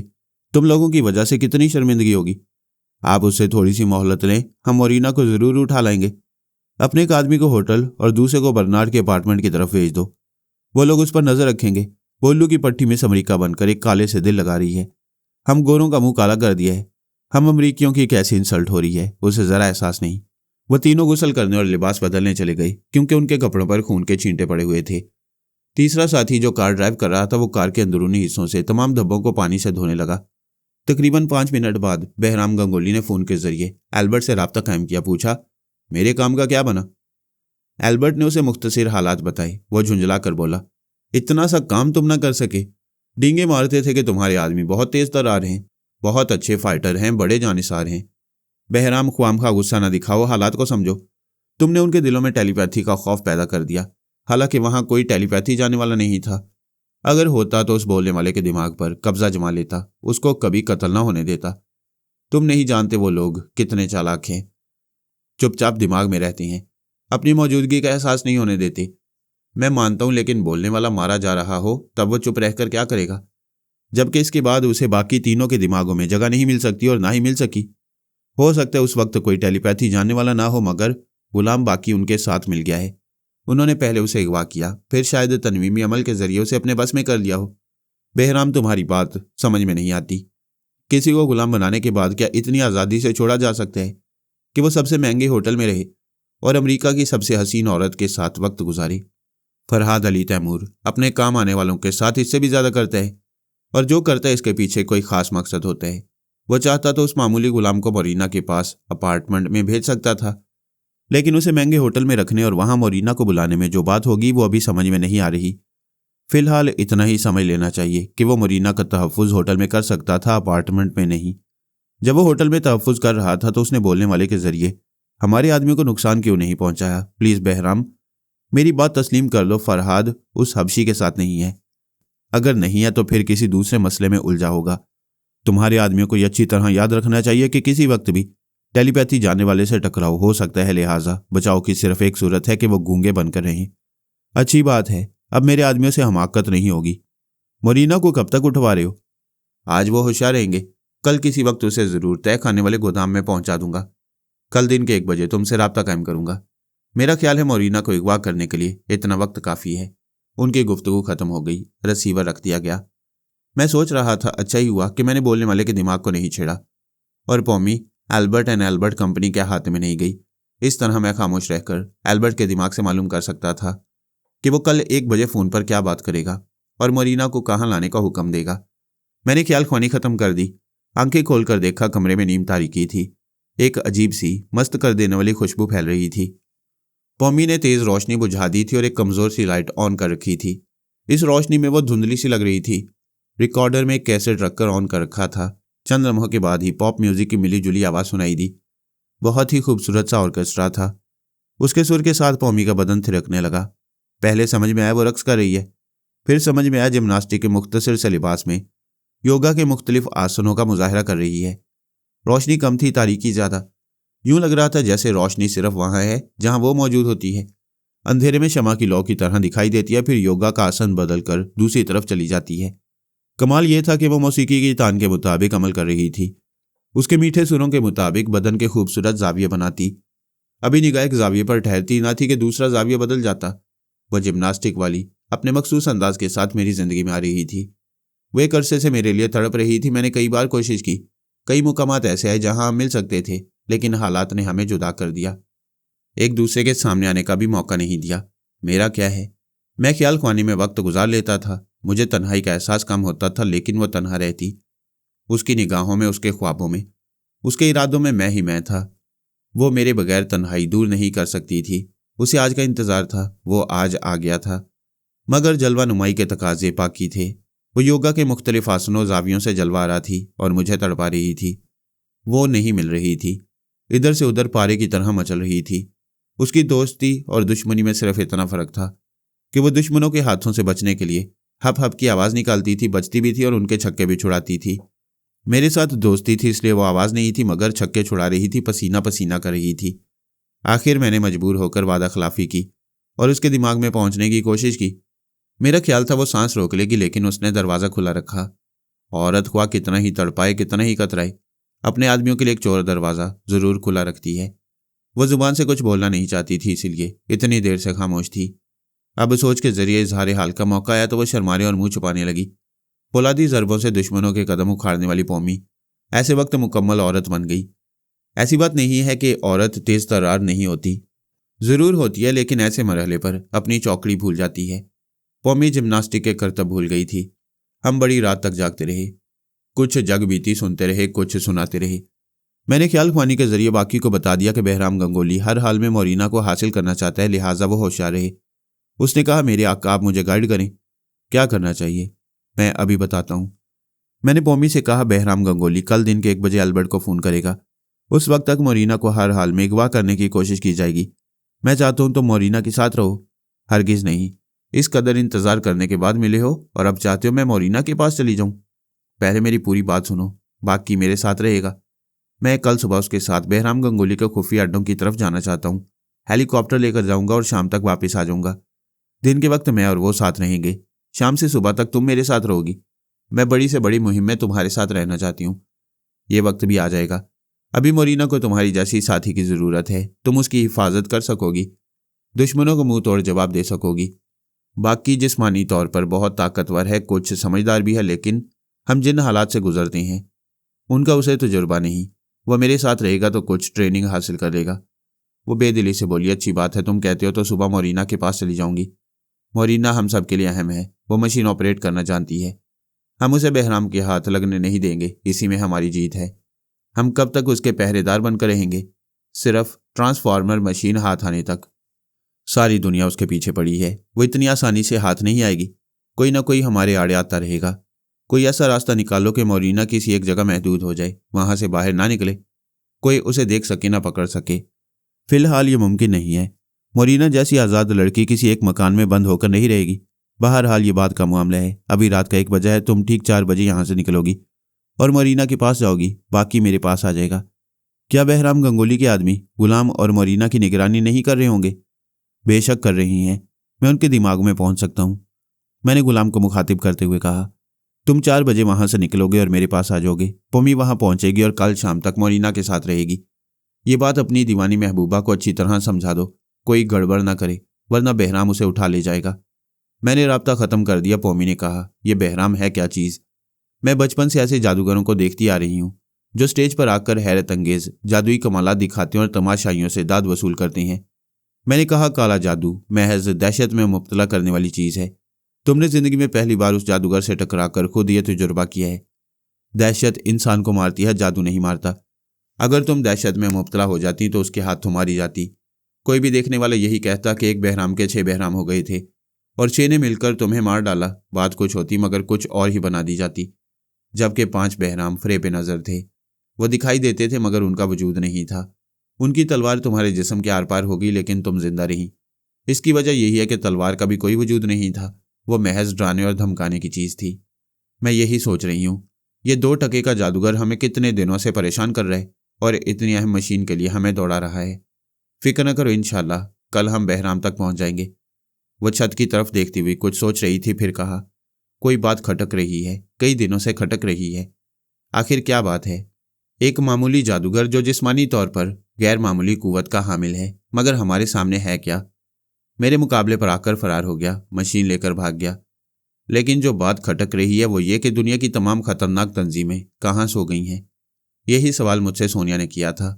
तुम लोगों की वजह से कितनी शर्मिंदगी होगी। आप उससे थोड़ी सी मोहलत लें, हम मोरीना को जरूर उठा लाएंगे। अपने एक आदमी को होटल और दूसरे को बर्नार्ड के अपार्टमेंट की तरफ भेज दो। वो लोग उस पर नजर रखेंगे। बोल्लू की पट्टी में अमरीका बनकर एक काले से दिल लगा रही है। हम गोरों का मुंह काला कर दिया है। हम अमरीकियों की कैसी इंसल्ट हो रही है उसे जरा एहसास नहीं। वो तीनों गुस्ल करने और लिबास बदलने चले गए, क्योंकि उनके कपड़ों पर खून के छींटे पड़े हुए थे। तीसरा साथी जो कार ड्राइव कर रहा था वो कार के अंदरूनी हिस्सों से तमाम धब्बों को पानी से धोने लगा। तकरीबन 5 मिनट बाद बहराम गंगोली ने फोन के जरिए एल्बर्ट से राब्ता कायम किया। पूछा, मेरे काम का क्या बना? एल्बर्ट ने उसे मुख्तसर हालात बताए। वो झुंझला कर बोला, इतना सा काम तुम ना कर सके। डींगे मारते थे कि तुम्हारे आदमी बहुत तेज तर्रार हैं, बहुत अच्छे फाइटर हैं, बड़े जानिसार हैं। बहराम, ख्वामखा गुस्सा न दिखाओ, हालात को समझो। तुमने उनके दिलों में टेलीपैथी का खौफ पैदा कर दिया, हालांकि वहां कोई टेलीपैथी जाने वाला नहीं था। अगर होता तो उस बोलने वाले के दिमाग पर कब्जा जमा लेता, उसको कभी कत्ल ना होने देता। तुम नहीं जानते वो लोग कितने चालाक हैं। चुपचाप दिमाग में रहते हैं, अपनी मौजूदगी का एहसास नहीं होने देते। मैं मानता हूं, लेकिन बोलने वाला मारा जा रहा हो तब वो चुप रहकर क्या करेगा? जबकि इसके बाद उसे बाकी तीनों के दिमागों में जगह नहीं मिल सकती और ना ही मिल सकी। हो सकता है उस वक्त कोई टेलीपैथी जानने वाला ना हो, मगर गुलाम बाकी उनके साथ मिल गया है। उन्होंने पहले उसे अगवा किया, फिर शायद तनवीमी अमल के जरिए उसे अपने बस में कर लिया हो। बहराम, तुम्हारी बात समझ में नहीं आती। किसी को गुलाम बनाने के बाद क्या इतनी आज़ादी से छोड़ा जा सकता है कि वो सबसे महंगे होटल में रहे और अमेरिका की सबसे हसीन औरत के साथ वक्त गुजारे? फरहाद अली तैमूर अपने काम आने वालों के साथ इससे भी ज़्यादा करता है, और जो करता है इसके पीछे कोई खास मकसद होता है। वो चाहता तो उस मामूली गुलाम को मोरीना के पास अपार्टमेंट में भेज सकता था, लेकिन उसे महंगे होटल में रखने और वहां मोरीना को बुलाने में जो बात होगी वो अभी समझ में नहीं आ रही। फिलहाल इतना ही समझ लेना चाहिए कि वो मोरीना का तहफ़्फ़ुज़ होटल में कर सकता था, अपार्टमेंट में नहीं। जब वो होटल में तहफ़्फ़ुज़ कर रहा था तो उसने बोलने वाले के जरिए हमारे आदमियों को नुकसान क्यों नहीं पहुंचाया? प्लीज़ बहराम, मेरी बात तस्लीम कर लो, फरहाद उस हबशी के साथ नहीं है। अगर नहीं है तो फिर किसी दूसरे मसले में उलझा होगा। तुम्हारे आदमियों को यह अच्छी तरह याद रखना चाहिए कि किसी वक्त भी टेलीपैथी जानने वाले से टकराव हो सकता है, लिहाजा बचाव की सिर्फ एक सूरत है कि वो गूंगे बनकर रहें। अच्छी बात है, अब मेरे आदमियों से हमाकत नहीं होगी। मोरीना को कब तक उठवा रहे हो? आज वो होशियार रहेंगे, कल किसी वक्त उसे जरूर तय खाने वाले गोदाम में पहुंचा दूंगा। कल दिन के 1 बजे तुमसे राब्ता कायम करूंगा। मेरा ख्याल है मोरीना को अगवा करने के लिए इतना वक्त काफ़ी है। उनकी गुफ्तगू खत्म हो गई, रिसीवर रख दिया गया। मैं सोच रहा था अच्छा ही हुआ कि मैंने बोलने वाले के दिमाग को नहीं छेड़ा, और पौमी एल्बर्ट एंड एल्बर्ट कंपनी के हाथ में नहीं गई। इस तरह मैं खामोश रहकर एल्बर्ट के दिमाग से मालूम कर सकता था कि वो कल 1 बजे फ़ोन पर क्या बात करेगा और मोरीना को कहाँ लाने का हुक्म देगा। मैंने ख्याल ख्वानी ख़त्म कर दी। आंखें खोलकर देखा, कमरे में नीम तारीकी थी। एक अजीब सी मस्त कर देने वाली खुशबू फैल रही थी। पौमी ने तेज़ रोशनी बुझा दी थी और एक कमज़ोर सी लाइट ऑन कर रखी थी। इस रोशनी में वो धुंधली सी लग रही थी। रिकॉर्डर में एक कैसेट रखकर ऑन कर रखा था। चंद लम्हों के बाद ही पॉप म्यूजिक की मिली जुली आवाज़ सुनाई दी। बहुत ही खूबसूरत सा ऑर्केस्ट्रा था। उसके सुर के साथ पौमी का बदन थिरकने लगा। पहले समझ में आया वो रक्स कर रही है, फिर समझ में आया जिम्नास्टिक के मुख्तसर से लिबास में योगा के मुख्तलिफ आसनों का मुजाहरा कर रही है। रोशनी कम थी, तारीकी ज़्यादा। यूं लग रहा था जैसे रोशनी सिर्फ वहां है जहां वो मौजूद होती है। अंधेरे में शमा की लौ की तरह दिखाई देती है, फिर योगा का आसन बदलकर दूसरी तरफ चली जाती है। कमाल यह था कि वो मौसीकी की तान के मुताबिक अमल कर रही थी, उसके मीठे सुरों के मुताबिक बदन के खूबसूरत जाविये बनाती। अभी निगाह एक जाविये पर ठहरती ना थी कि दूसरा जाविया बदल जाता। वह जिम्नास्टिक वाली अपने मखसूस अंदाज के साथ मेरी जिंदगी में आ रही थी। वो एक अरसे से मेरे लिए तड़प रही थी। मैंने कई बार कोशिश की, कई मुकामात ऐसे हैं जहां हम मिल सकते थे, लेकिन हालात ने हमें जुदा कर दिया। एक दूसरे के सामने आने का भी मौका नहीं दिया। मेरा क्या है, मैं ख्याल ख्वानी में वक्त गुजार लेता था। मुझे तन्हाई का एहसास कम होता था, लेकिन वो तन्हा रहती। उसकी निगाहों में, उसके ख्वाबों में, उसके इरादों में मैं ही मैं था। वो मेरे बगैर तन्हाई दूर नहीं कर सकती थी। उसे आज का इंतजार था, वो आज आ गया था। मगर जलवा नुमाई के तकाजे बाकी थे। वो योगा के मुख्तलिफ आसनों जावियों से जलवा रहा थी और मुझे तड़पा रही थी। वो नहीं मिल रही थी, इधर से उधर पारे की तरह मचल रही थी। उसकी दोस्ती और दुश्मनी में सिर्फ इतना फर्क था कि वो दुश्मनों के हाथों से बचने के लिए हप हप की आवाज़ निकालती थी, बचती भी थी और उनके छक्के भी छुड़ाती थी। मेरे साथ दोस्ती थी, इसलिए वो आवाज़ नहीं थी, मगर छक्के छुड़ा रही थी, पसीना पसीना कर रही थी। आखिर मैंने मजबूर होकर वादा खिलाफी की और उसके दिमाग में पहुंचने की कोशिश की। मेरा ख्याल था वो सांस रोक लेगी, लेकिन उसने दरवाज़ा खुला रखा। औरत हुआ कितना ही तड़पाए, कितना ही कतराए, अपने आदमियों के लिए एक चोर दरवाज़ा ज़रूर खुला रखती है। वो जुबान से कुछ बोलना नहीं चाहती थी, इसीलिए इतनी देर से खामोश थी। अब सोच के जरिए इजहार हाल का मौका आया तो वो शर्माने और मुंह छुपाने लगी। पोलादी ज़रबों से दुश्मनों के कदम उखाड़ने वाली पौमी ऐसे वक्त मुकम्मल औरत बन गई। ऐसी बात नहीं है कि औरत तेज तर्रार नहीं होती, ज़रूर होती है, लेकिन ऐसे मरहले पर अपनी चौकड़ी भूल जाती है। पौमी जिम्नास्टिक के करतब भूल गई थी। हम बड़ी रात तक जागते रहे, कुछ जग बीती सुनते रहे, कुछ सुनाते रहे। मैंने ख्याल ख्वानी के जरिए बाकी को बता दिया कि बहराम गंगोली हर हाल में मोरीना को हासिल करना चाहता है, लिहाजा वो होशियार रहे। उसने कहा, मेरे आका, आप मुझे गाइड करें, क्या करना चाहिए? मैं अभी बताता हूँ। मैंने पौमी से कहा, बहराम गंगोली कल दिन के 1 बजे अल्बर्ट को फ़ोन करेगा। उस वक्त तक मोरीना को हर हाल में अगवा करने की कोशिश की जाएगी। मैं चाहता हूँ तुम मोरीना के साथ रहो। हरगिज़ नहीं, इस कदर इंतज़ार करने के बाद मिले हो और अब चाहते हो मैं मोरीना के पास चली जाऊँ। पहले मेरी पूरी बात सुनो, बाकी मेरे साथ रहेगा। मैं कल सुबह उसके साथ बहराम गंगोली के खुफिया अड्डों की तरफ जाना चाहता हूँ। हेलीकॉप्टर लेकर जाऊँगा और शाम तक वापस आ जाऊँगा। दिन के वक्त मैं और वो साथ रहेंगे, शाम से सुबह तक तुम मेरे साथ रहोगी। मैं बड़ी से बड़ी मुहिम में तुम्हारे साथ रहना चाहती हूँ। ये वक्त भी आ जाएगा, अभी मोरीना को तुम्हारी जैसी साथी की ज़रूरत है। तुम उसकी हिफाजत कर सकोगी, दुश्मनों को मुंह तोड़ जवाब दे सकोगी। बाकी जिस्मानी तौर पर बहुत ताकतवर है, कुछ समझदार भी है, लेकिन हम जिन हालात से गुजरते हैं उनका उसे तजुर्बा नहीं। वह मेरे साथ रहेगा तो कुछ ट्रेनिंग हासिल करेगा। वो बेदिली से बोली, अच्छी बात है, तुम कहते हो तो सुबह मोरीना के पास चली जाऊंगी। मोरीना हम सब के लिए अहम है, वो मशीन ऑपरेट करना जानती है। हम उसे बहराम के हाथ लगने नहीं देंगे, इसी में हमारी जीत है। हम कब तक उसके पहरेदार बनकर रहेंगे? सिर्फ ट्रांसफार्मर मशीन हाथ आने तक। सारी दुनिया उसके पीछे पड़ी है, वो इतनी आसानी से हाथ नहीं आएगी। कोई ना कोई हमारे आड़े आता रहेगा। कोई ऐसा रास्ता निकालो कि मोरीना किसी एक जगह महदूद हो जाए, वहां से बाहर ना निकले, कोई उसे देख सके ना पकड़ सके। फिलहाल ये मुमकिन नहीं है। मोरीना जैसी आज़ाद लड़की किसी एक मकान में बंद होकर नहीं रहेगी। बहरहाल ये बात का मामला है। अभी रात का 1 बजा है, तुम ठीक 4 बजे यहाँ से निकलोगी और मोरीना के पास जाओगी, बाकी मेरे पास आ जाएगा। क्या बहराम गंगोली के आदमी गुलाम और मोरीना की निगरानी नहीं कर रहे होंगे? बेशक कर रही हैं, मैं उनके दिमाग में पहुंच सकता हूँ। मैंने गुलाम को मुखातिब करते हुए कहा, तुम 4 बजे वहां से निकलोगे और मेरे पास आ जाओगे। पोमी वहां पहुंचेगी और कल शाम तक मोरीना के साथ रहेगी। ये बात अपनी दीवानी महबूबा को अच्छी तरह समझा दो, कोई गड़बड़ ना करे, वरना बहराम उसे उठा ले जाएगा। मैंने राब्ता ख़त्म कर दिया। पोमी ने कहा, यह बहराम है क्या चीज़? मैं बचपन से ऐसे जादूगरों को देखती आ रही हूँ जो स्टेज पर आकर हैरत अंगेज जादुई कमालात दिखाते हैं और तमाशाइयों से दाद वसूल करते हैं। मैंने कहा, काला जादू महज दहशत में मुब्तला करने वाली चीज़ है। तुमने ज़िंदगी में पहली बार उस जादूगर से टकराकर खुद यह तजुर्बा किया है। दहशत इंसान को मारती है, जादू नहीं मारता। अगर तुम दहशत में मुब्तला हो जाती तो उसके हाथ तुम्हारी जाती। कोई भी देखने वाला यही कहता कि एक बहराम के 6 बहराम हो गए थे और 6 ने मिलकर तुम्हें मार डाला। बात कुछ होती मगर कुछ और ही बना दी जाती। जबकि 5 बहराम फरेब नज़र थे, वो दिखाई देते थे मगर उनका वजूद नहीं था। उनकी तलवार तुम्हारे जिस्म के आर पार होगी, लेकिन तुम जिंदा रही। इसकी वजह यही है कि तलवार का भी कोई वजूद नहीं था, वो महज डराने और धमकाने की चीज़ थी। मैं यही सोच रही हूँ, ये 2 टके का जादूगर हमें कितने दिनों से परेशान कर रहा है और इतनी अहम मशीन के लिए हमें दौड़ा रहा है। फिक्र न करो, इंशाल्लाह कल हम बहराम तक पहुँच जाएंगे। वो छत की तरफ देखती हुई कुछ सोच रही थी, फिर कहा, कोई बात खटक रही है, कई दिनों से खटक रही है। आखिर क्या बात है? एक मामूली जादूगर जो जिस्मानी तौर पर गैर मामूली कुव्वत का हामिल है, मगर हमारे सामने है क्या? मेरे मुकाबले पर आकर फरार हो गया, मशीन लेकर भाग गया। लेकिन जो बात खटक रही है वो ये कि दुनिया की तमाम खतरनाक तंजीमें कहाँ सो गई हैं? यही सवाल मुझसे सोनिया ने किया था।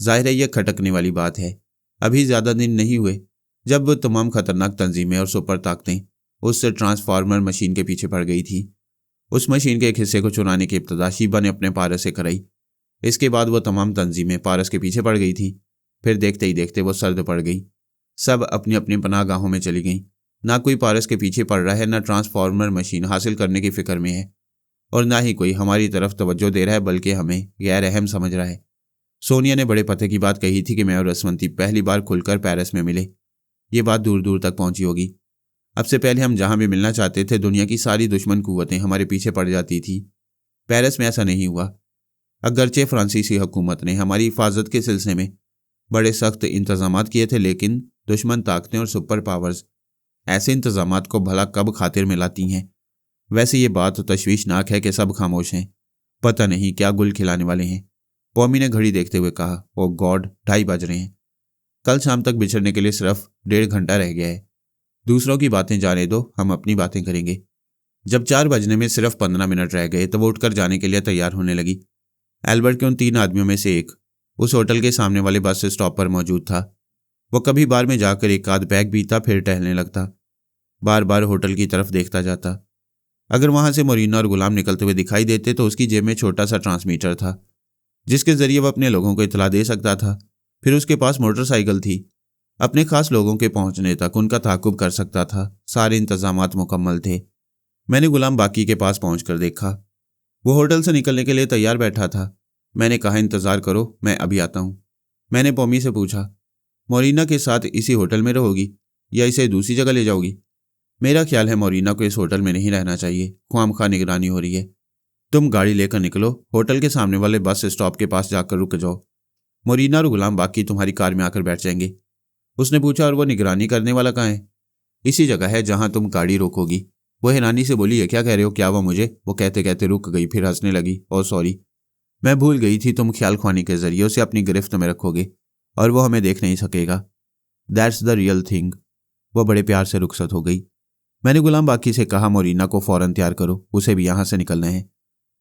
जाहिर है यह खटकने वाली बात है। अभी ज़्यादा दिन नहीं हुए, जब तमाम खतरनाक तंजीमें और सुपर ताकतें उस ट्रांसफार्मर मशीन के पीछे पड़ गई थी। उस मशीन के एक हिस्से को चुराने की इब्तिदा शीबा ने अपने पारस से कराई। इसके बाद वो तमाम तंजीमें पारस के पीछे पड़ गई थी। फिर देखते ही देखते वो सर्द पड़ गई। सब अपनी अपनी पनाहगाहों में चली गईं। ना कोई पारस के पीछे पड़ रहा है, ना ट्रांसफार्मर मशीन हासिल करने की फिक्र में है, और ना ही कोई हमारी तरफ तवज्जो दे रहा है, बल्कि हमें गैर अहम समझ रहा है। सोनिया ने बड़े पते की बात कही थी कि मैं और रसवंती पहली बार खुलकर पेरिस में मिले। ये बात दूर दूर तक पहुंची होगी। अब से पहले हम जहां भी मिलना चाहते थे, दुनिया की सारी दुश्मन कुव्वतें हमारे पीछे पड़ जाती थी। पेरिस में ऐसा नहीं हुआ। अगरचे फ्रांसीसी हुकूमत ने हमारी हिफाजत के सिलसिले में बड़े सख्त इंतजामात किए थे, लेकिन दुश्मन ताकतें और सुपर पावर्स ऐसे इंतजामात को भला कब खातिर में लाती हैं। वैसे ये बात तशवीशनाक है कि सब खामोश हैं। पता नहीं क्या गुल खिलाने वाले हैं। पौमी ने घड़ी देखते हुए कहा, ओ गॉड, 2:30 बज रहे हैं। कल शाम तक बिछड़ने के लिए सिर्फ 1.5 घंटा रह गया है। दूसरों की बातें जाने दो, हम अपनी बातें करेंगे। जब 4 बजने में सिर्फ 15 मिनट रह गए तो वो उठकर जाने के लिए तैयार होने लगी। एल्बर्ट के उन 3 आदमियों में से एक उस होटल के सामने वाले बस स्टॉप पर मौजूद था। वो कभी बार में जाकर एक आध बैग पीता, फिर टहलने लगता। बार बार होटल की तरफ देखता जाता। अगर वहां से मोरीना और गुलाम निकलते हुए दिखाई देते तो उसकी जेब में छोटा सा ट्रांसमीटर था, जिसके जरिए वह अपने लोगों को इतला दे सकता था। फिर उसके पास मोटरसाइकिल थी। अपने खास लोगों के पहुंचने तक उनका ताकुब कर सकता था। सारे इंतजामात मुकम्मल थे। मैंने गुलाम बाकी के पास पहुंचकर देखा। वो होटल से निकलने के लिए तैयार बैठा था। मैंने कहा, इंतजार करो, मैं अभी आता हूं। मैंने पौमी से पूछा, मोरीना के साथ इसी होटल में रहोगी या इसे दूसरी जगह ले जाओगी? मेरा ख्याल है मोरीना को इस होटल में नहीं रहना चाहिए, ख्वामखा निगरानी हो रही है। तुम गाड़ी लेकर निकलो, होटल के सामने वाले बस स्टॉप के पास जाकर रुक जाओ। मोरीना और गुलाम बाकी तुम्हारी कार में आकर बैठ जाएंगे। उसने पूछा, और वो निगरानी करने वाला कहाँ है? इसी जगह है जहां तुम गाड़ी रोकोगी। वो हैरानी से बोली, है क्या कह रहे हो? क्या वो मुझे? वो कहते कहते रुक गई, फिर हंसने लगी। ओ सॉरी, मैं भूल गई थी, तुम ख्याल ख्वानी के जरिए उसे अपनी गिरफ्त में रखोगे और वो हमें देख नहीं सकेगा। That's the real thing. वो बड़े प्यार से रुखसत हो गई। मैंने गुलाम बाकी से कहा, मोरीना को फौरन तैयार करो, उसे भी यहां से निकलना है।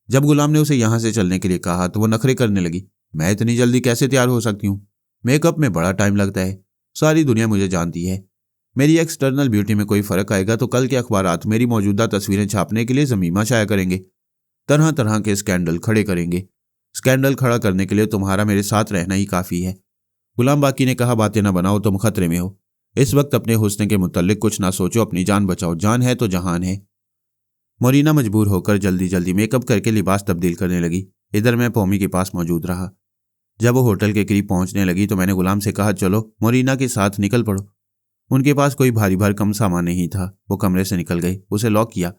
जब गुलाम ने उसे यहां से चलने के लिए कहा तो वो नखरे करने लगी। मैं इतनी जल्दी कैसे तैयार हो सकती हूँ? मेकअप में बड़ा टाइम लगता है। सारी दुनिया मुझे जानती है। मेरी एक्सटर्नल ब्यूटी में कोई फर्क आएगा तो कल के अखबारात मेरी मौजूदा तस्वीरें छापने के लिए ज़मीमा शाया करेंगे, तरह तरह के स्कैंडल खड़े करेंगे। स्कैंडल खड़ा करने के लिए तुम्हारा मेरे साथ रहना ही काफ़ी है। गुलाम बाकी ने कहा, बातें ना बनाओ, तुम खतरे में हो। इस वक्त अपने हुस्न के मुतल्लिक कुछ ना सोचो, अपनी जान बचाओ। जान है तो जहान है। मोरीना मजबूर होकर जल्दी जल्दी मेकअप करके लिबास तब्दील करने लगी। इधर मैं पौमी के पास मौजूद रहा। जब वो होटल के करीब पहुंचने लगी तो मैंने गुलाम से कहा, चलो मोरीना के साथ निकल पड़ो। उनके पास कोई भारी भरकम सामान नहीं था। वो कमरे से निकल गए, उसे लॉक किया,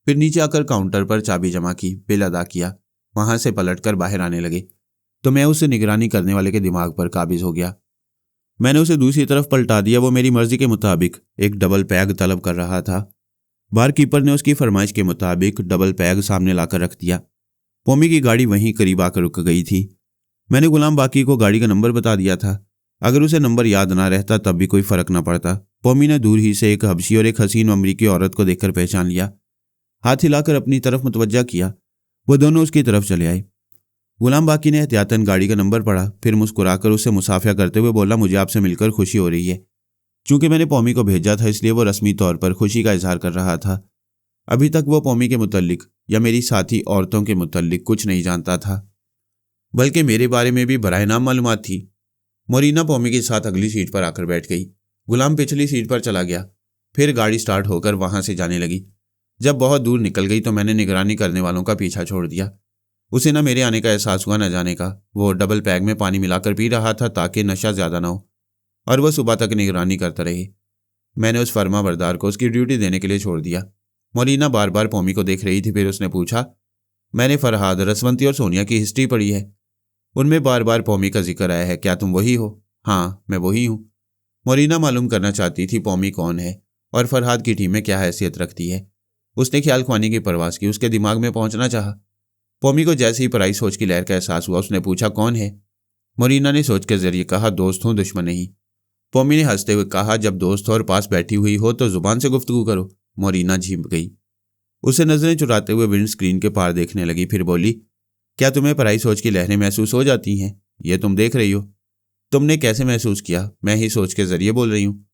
फिर नीचे आकर काउंटर पर चाबी जमा की, बिल अदा किया, वहां से पलटकर बाहर आने लगे तो मैं उसे निगरानी करने वाले के दिमाग पर काबिज हो गया। मैंने उसे दूसरी तरफ पलटा दिया। वो मेरी मर्जी के मुताबिक एक डबल पैग तलब कर रहा था। बार कीपर ने उसकी फरमाइश के मुताबिक डबल पैग सामने लाकर रख दिया। पौमी की गाड़ी वहीं करीब आकर रुक गई थी। मैंने गुलाम बाकी को गाड़ी का नंबर बता दिया था। अगर उसे नंबर याद ना रहता तब भी कोई फर्क ना पड़ता। पौमी ने दूर ही से एक हबशी और एक हसीन अमरीकी औरत को देखकर पहचान लिया। हाथ हिलाकर अपनी तरफ मुतवज्जा किया। वो दोनों उसकी तरफ चले आए। गुलाम बाकी ने एहतियातन गाड़ी का नंबर पढ़ा, फिर मुस्कुराकर उससे मुसाफिया करते हुए बोला, मुझे आपसे मिलकर खुशी हो रही है। चूंकि मैंने पौमी को भेजा था इसलिए वो रस्मी तौर पर खुशी का इजहार कर रहा था। अभी तक वो पौमी के मुतल्लिक या मेरी साथी औरतों के मुतल्लिक कुछ नहीं जानता था, बल्कि मेरे बारे में भी बराहनाम मालूमात थी। मोरीना पौमी के साथ अगली सीट पर आकर बैठ गई। गुलाम पिछली सीट पर चला गया। फिर गाड़ी स्टार्ट होकर वहां से जाने लगी। जब बहुत दूर निकल गई तो मैंने निगरानी करने वालों का पीछा छोड़ दिया। उसे न मेरे आने का एहसास हुआ न जाने का। वो डबल पैग में पानी मिलाकर पी रहा था ताकि नशा ज्यादा ना हो और वह सुबह तक निगरानी करता रहे। मैंने उस फर्मा बरदार को उसकी ड्यूटी देने के लिए छोड़ दिया। मोरीना बार बार पौमी को देख रही थी। फिर उसने पूछा, मैंने फरहाद, रसवंती और सोनिया की हिस्ट्री पढ़ी है। उनमें बार बार पौमी का जिक्र आया है। क्या तुम वही हो? हाँ, मैं वही हूँ। मोरीना मालूम करना चाहती थी पौमी कौन है और फरहाद की टीम में क्या हैसियत रखती है। उसने ख्याल ख्वानी की परवास की, उसके दिमाग में पहुंचना चाहा। पौमी को जैसे ही पराई सोच की लहर का एहसास हुआ उसने पूछा, कौन है? मोरीना ने सोच के जरिए कहा, दोस्त हूं, दुश्मन नहीं। पौमी ने हंसते हुए कहा, जब दोस्त हो और पास बैठी हुई हो तो जुबान से गुफ्तगू करो। मोरीना झिप गई। उसे नजरें चुराते हुए विंड स्क्रीन के पार देखने लगी। फिर बोली, क्या तुम्हें पराई सोच की लहरें महसूस हो जाती हैं? ये तुम देख रही हो। तुमने कैसे महसूस किया? मैं ही सोच के जरिए बोल रही हूँ।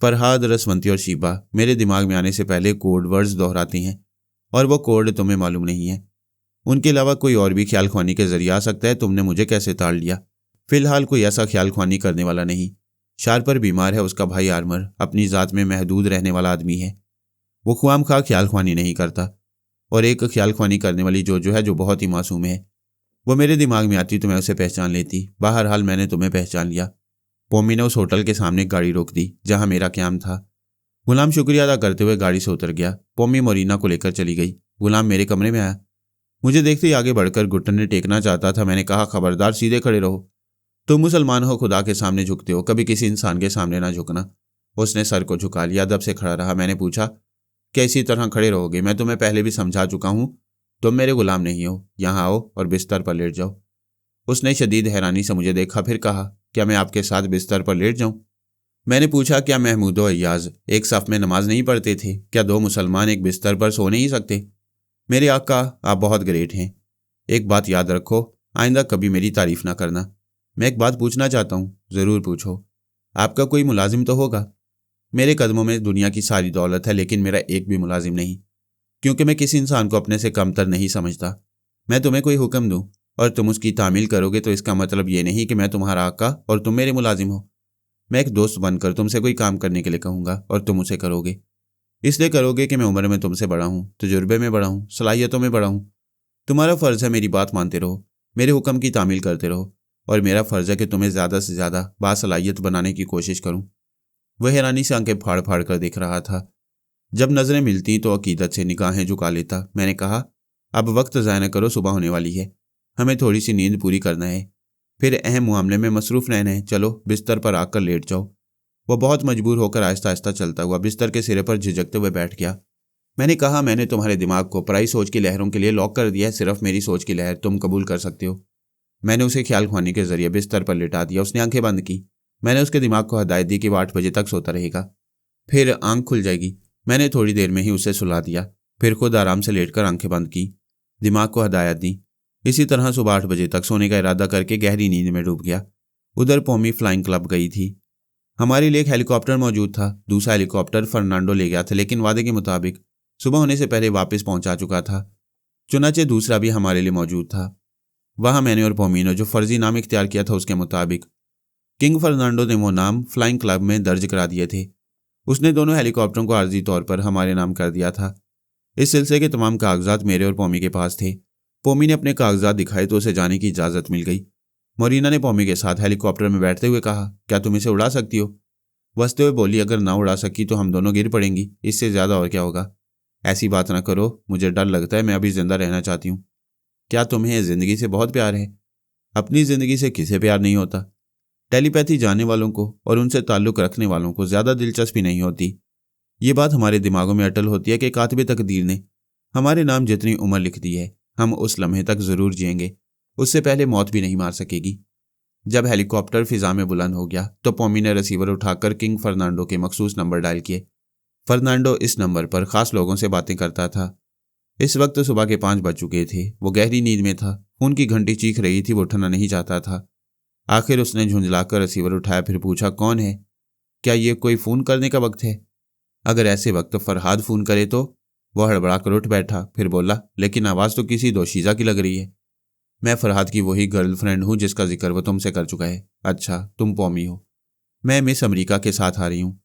फरहाद, रसवंती और शीबा मेरे दिमाग में आने से पहले कोड वर्ड्स दोहराती हैं, और वो कोड तुम्हें मालूम नहीं है। उनके अलावा कोई और भी ख्याल ख्वानी के जरिए आ सकता है। तुमने मुझे कैसे ताड़ लिया? फिलहाल कोई ऐसा ख्याल ख्वानी करने वाला नहीं। शार्पर बीमार है, उसका भाई आर्मर अपनी ज़ात में महदूद रहने वाला आदमी है। वो ख्वाम खा ख्याल ख्वानी नहीं करता। और एक ख्याल ख्वानी करने वाली जो है, जो बहुत ही मासूम है, वो मेरे दिमाग में आती तो मैं उसे पहचान लेती। बहरहाल मैंने तुम्हें पहचान लिया। पोमी ने उस होटल के सामने गाड़ी रोक दी जहां मेरा क्याम था। गुलाम शुक्रिया अदा करते हुए गाड़ी से उतर गया। पोमी मोरीना को लेकर चली गई। गुलाम मेरे कमरे में आया। मुझे देखते ही आगे बढ़कर घुटने टेकना चाहता था। मैंने कहा, खबरदार, सीधे खड़े रहो। तुम मुसलमान हो, खुदा के सामने झुकते हो, कभी किसी इंसान के सामने ना झुकना। उसने सर को झुका लिया, अदब से खड़ा रहा। मैंने पूछा, क्या इसी तरह खड़े रहोगे? मैं तुम्हें पहले भी समझा चुका हूं, तुम मेरे गुलाम नहीं हो। यहाँ आओ और बिस्तर पर लेट जाओ। उसने शदीद हैरानी से मुझे देखा, फिर कहा, क्या मैं आपके साथ बिस्तर पर लेट जाऊं? मैंने पूछा, क्या महमूद और अय्याज एक सफ में नमाज नहीं पढ़ते थे? क्या दो मुसलमान एक बिस्तर पर सो नहीं सकते? मेरे आका, आप बहुत ग्रेट हैं। एक बात याद रखो, आइंदा कभी मेरी तारीफ ना करना। मैं एक बात पूछना चाहता हूँ। ज़रूर पूछो। आपका कोई मुलाजिम तो होगा? मेरे कदमों में दुनिया की सारी दौलत है, लेकिन मेरा एक भी मुलाजिम नहीं, क्योंकि मैं किसी इंसान को अपने से कमतर नहीं समझता। मैं तुम्हें कोई हुक्म दूं और तुम उसकी तामील करोगे तो इसका मतलब ये नहीं कि मैं तुम्हारा आका और तुम मेरे मुलाजिम हो। मैं एक दोस्त बनकर तुमसे कोई काम करने के लिए कहूँगा और तुम उसे करोगे। इसलिए करोगे कि मैं उम्र में तुमसे बड़ा हूँ, तजुर्बे में बड़ा हूँ, सलाहियतों में बड़ा हूँ। तुम्हारा फ़र्ज़ है मेरी बात मानते रहो, मेरे हुक्म की तामील करते रहो, और मेरा फ़र्ज़ है कि तुम्हें ज़्यादा से ज़्यादा बासलाहियत बनाने की कोशिश करूँ। वह हैरानी से आंखें फाड़ फाड़ कर देख रहा था। जब नज़रें मिलती तो अकीदत से निगाहें झुका लेता। मैंने कहा, अब वक्त ज़ाया न करो, सुबह होने वाली है, हमें थोड़ी सी नींद पूरी करना है, फिर अहम मामले में मसरूफ़ रहना है। चलो बिस्तर पर आकर लेट जाओ। वह बहुत मजबूर होकर आहिस्ता आहिस्ता चलता हुआ बिस्तर के सिरे पर झिझकते हुए बैठ गया। मैंने कहा, मैंने तुम्हारे दिमाग को पराई सोच की लहरों के लिए लॉक कर दिया है, सिर्फ मेरी सोच की लहर तुम कबूल कर सकते हो। मैंने उसे ख्याल ख्वानी के जरिए बिस्तर पर लिटा दिया। उसने आंखें बंद की। मैंने उसके दिमाग को हदायत दी कि वह 8 बजे तक सोता रहेगा, फिर आंख खुल जाएगी। मैंने थोड़ी देर में ही उसे सुला दिया, फिर खुद आराम से लेटकर आंखें बंद की, दिमाग को हदायत दी। इसी तरह सुबह 8 बजे तक सोने का इरादा करके गहरी नींद में डूब गया। उधर पोमी फ्लाइंग क्लब गई थी। हमारे लिए एक हेलीकॉप्टर मौजूद था। दूसरा हेलीकॉप्टर फर्नांडो ले गया था, लेकिन वादे के मुताबिक सुबह होने से पहले वापस पहुंचा चुका था। चुनाचे दूसरा भी हमारे लिए मौजूद था। वहां मैंने और पोमीनो जो फर्जी नाम इख्तियार किया था, उसके मुताबिक किंग फर्नांडो ने वो नाम फ्लाइंग क्लब में दर्ज करा दिए थे। उसने दोनों हेलीकॉप्टरों को आर्जी तौर पर हमारे नाम कर दिया था। इस सिलसिले के तमाम कागजात मेरे और पोमी के पास थे। पोमी ने अपने कागजात दिखाए तो उसे जाने की इजाज़त मिल गई। मोरीना ने पोमी के साथ हेलीकॉप्टर में बैठते हुए कहा, क्या तुम इसे उड़ा सकती हो? वसते हुए बोली, अगर ना उड़ा सकी तो हम दोनों गिर पड़ेंगी, इससे ज़्यादा और क्या होगा। ऐसी बात ना करो, मुझे डर लगता है, मैं अभी जिंदा रहना चाहती हूँ। क्या तुम्हें ज़िंदगी से बहुत प्यार है? अपनी ज़िंदगी से किसे प्यार नहीं होता। टेलीपैथी जानने वालों को और उनसे ताल्लुक़ रखने वालों को ज़्यादा दिलचस्पी नहीं होती। ये बात हमारे दिमागों में अटल होती है कि कातिबे तकदीर ने हमारे नाम जितनी उम्र लिख दी है, हम उस लम्हे तक ज़रूर जिएंगे, उससे पहले मौत भी नहीं मार सकेगी। जब हेलीकॉप्टर फिजा में बुलंद हो गया तो पोमी ने रिसीवर उठाकर किंग फर्नांडो के मखसूस नंबर डायल किए। फर्नांडो इस नंबर पर ख़ास लोगों से बातें करता था। इस वक्त सुबह के 5 बज चुके थे। वो गहरी नींद में था। फ़ोन की घंटी चीख रही थी, वो उठना नहीं चाहता था। आखिर उसने झुंझलाकर रिसीवर उठाया, फिर पूछा, कौन है? क्या ये कोई फ़ोन करने का वक्त है? अगर ऐसे वक्त फरहाद फ़ोन करे तो? वह हड़बड़ाकर उठ बैठा, फिर बोला, लेकिन आवाज़ तो किसी दोशीज़ा की लग रही है। मैं फरहाद की वही गर्लफ्रेंड हूँ जिसका जिक्र वो तुमसे कर चुका है। अच्छा, तुम पोमी हो। मैं मिस अमेरिका के साथ आ रही हूँ।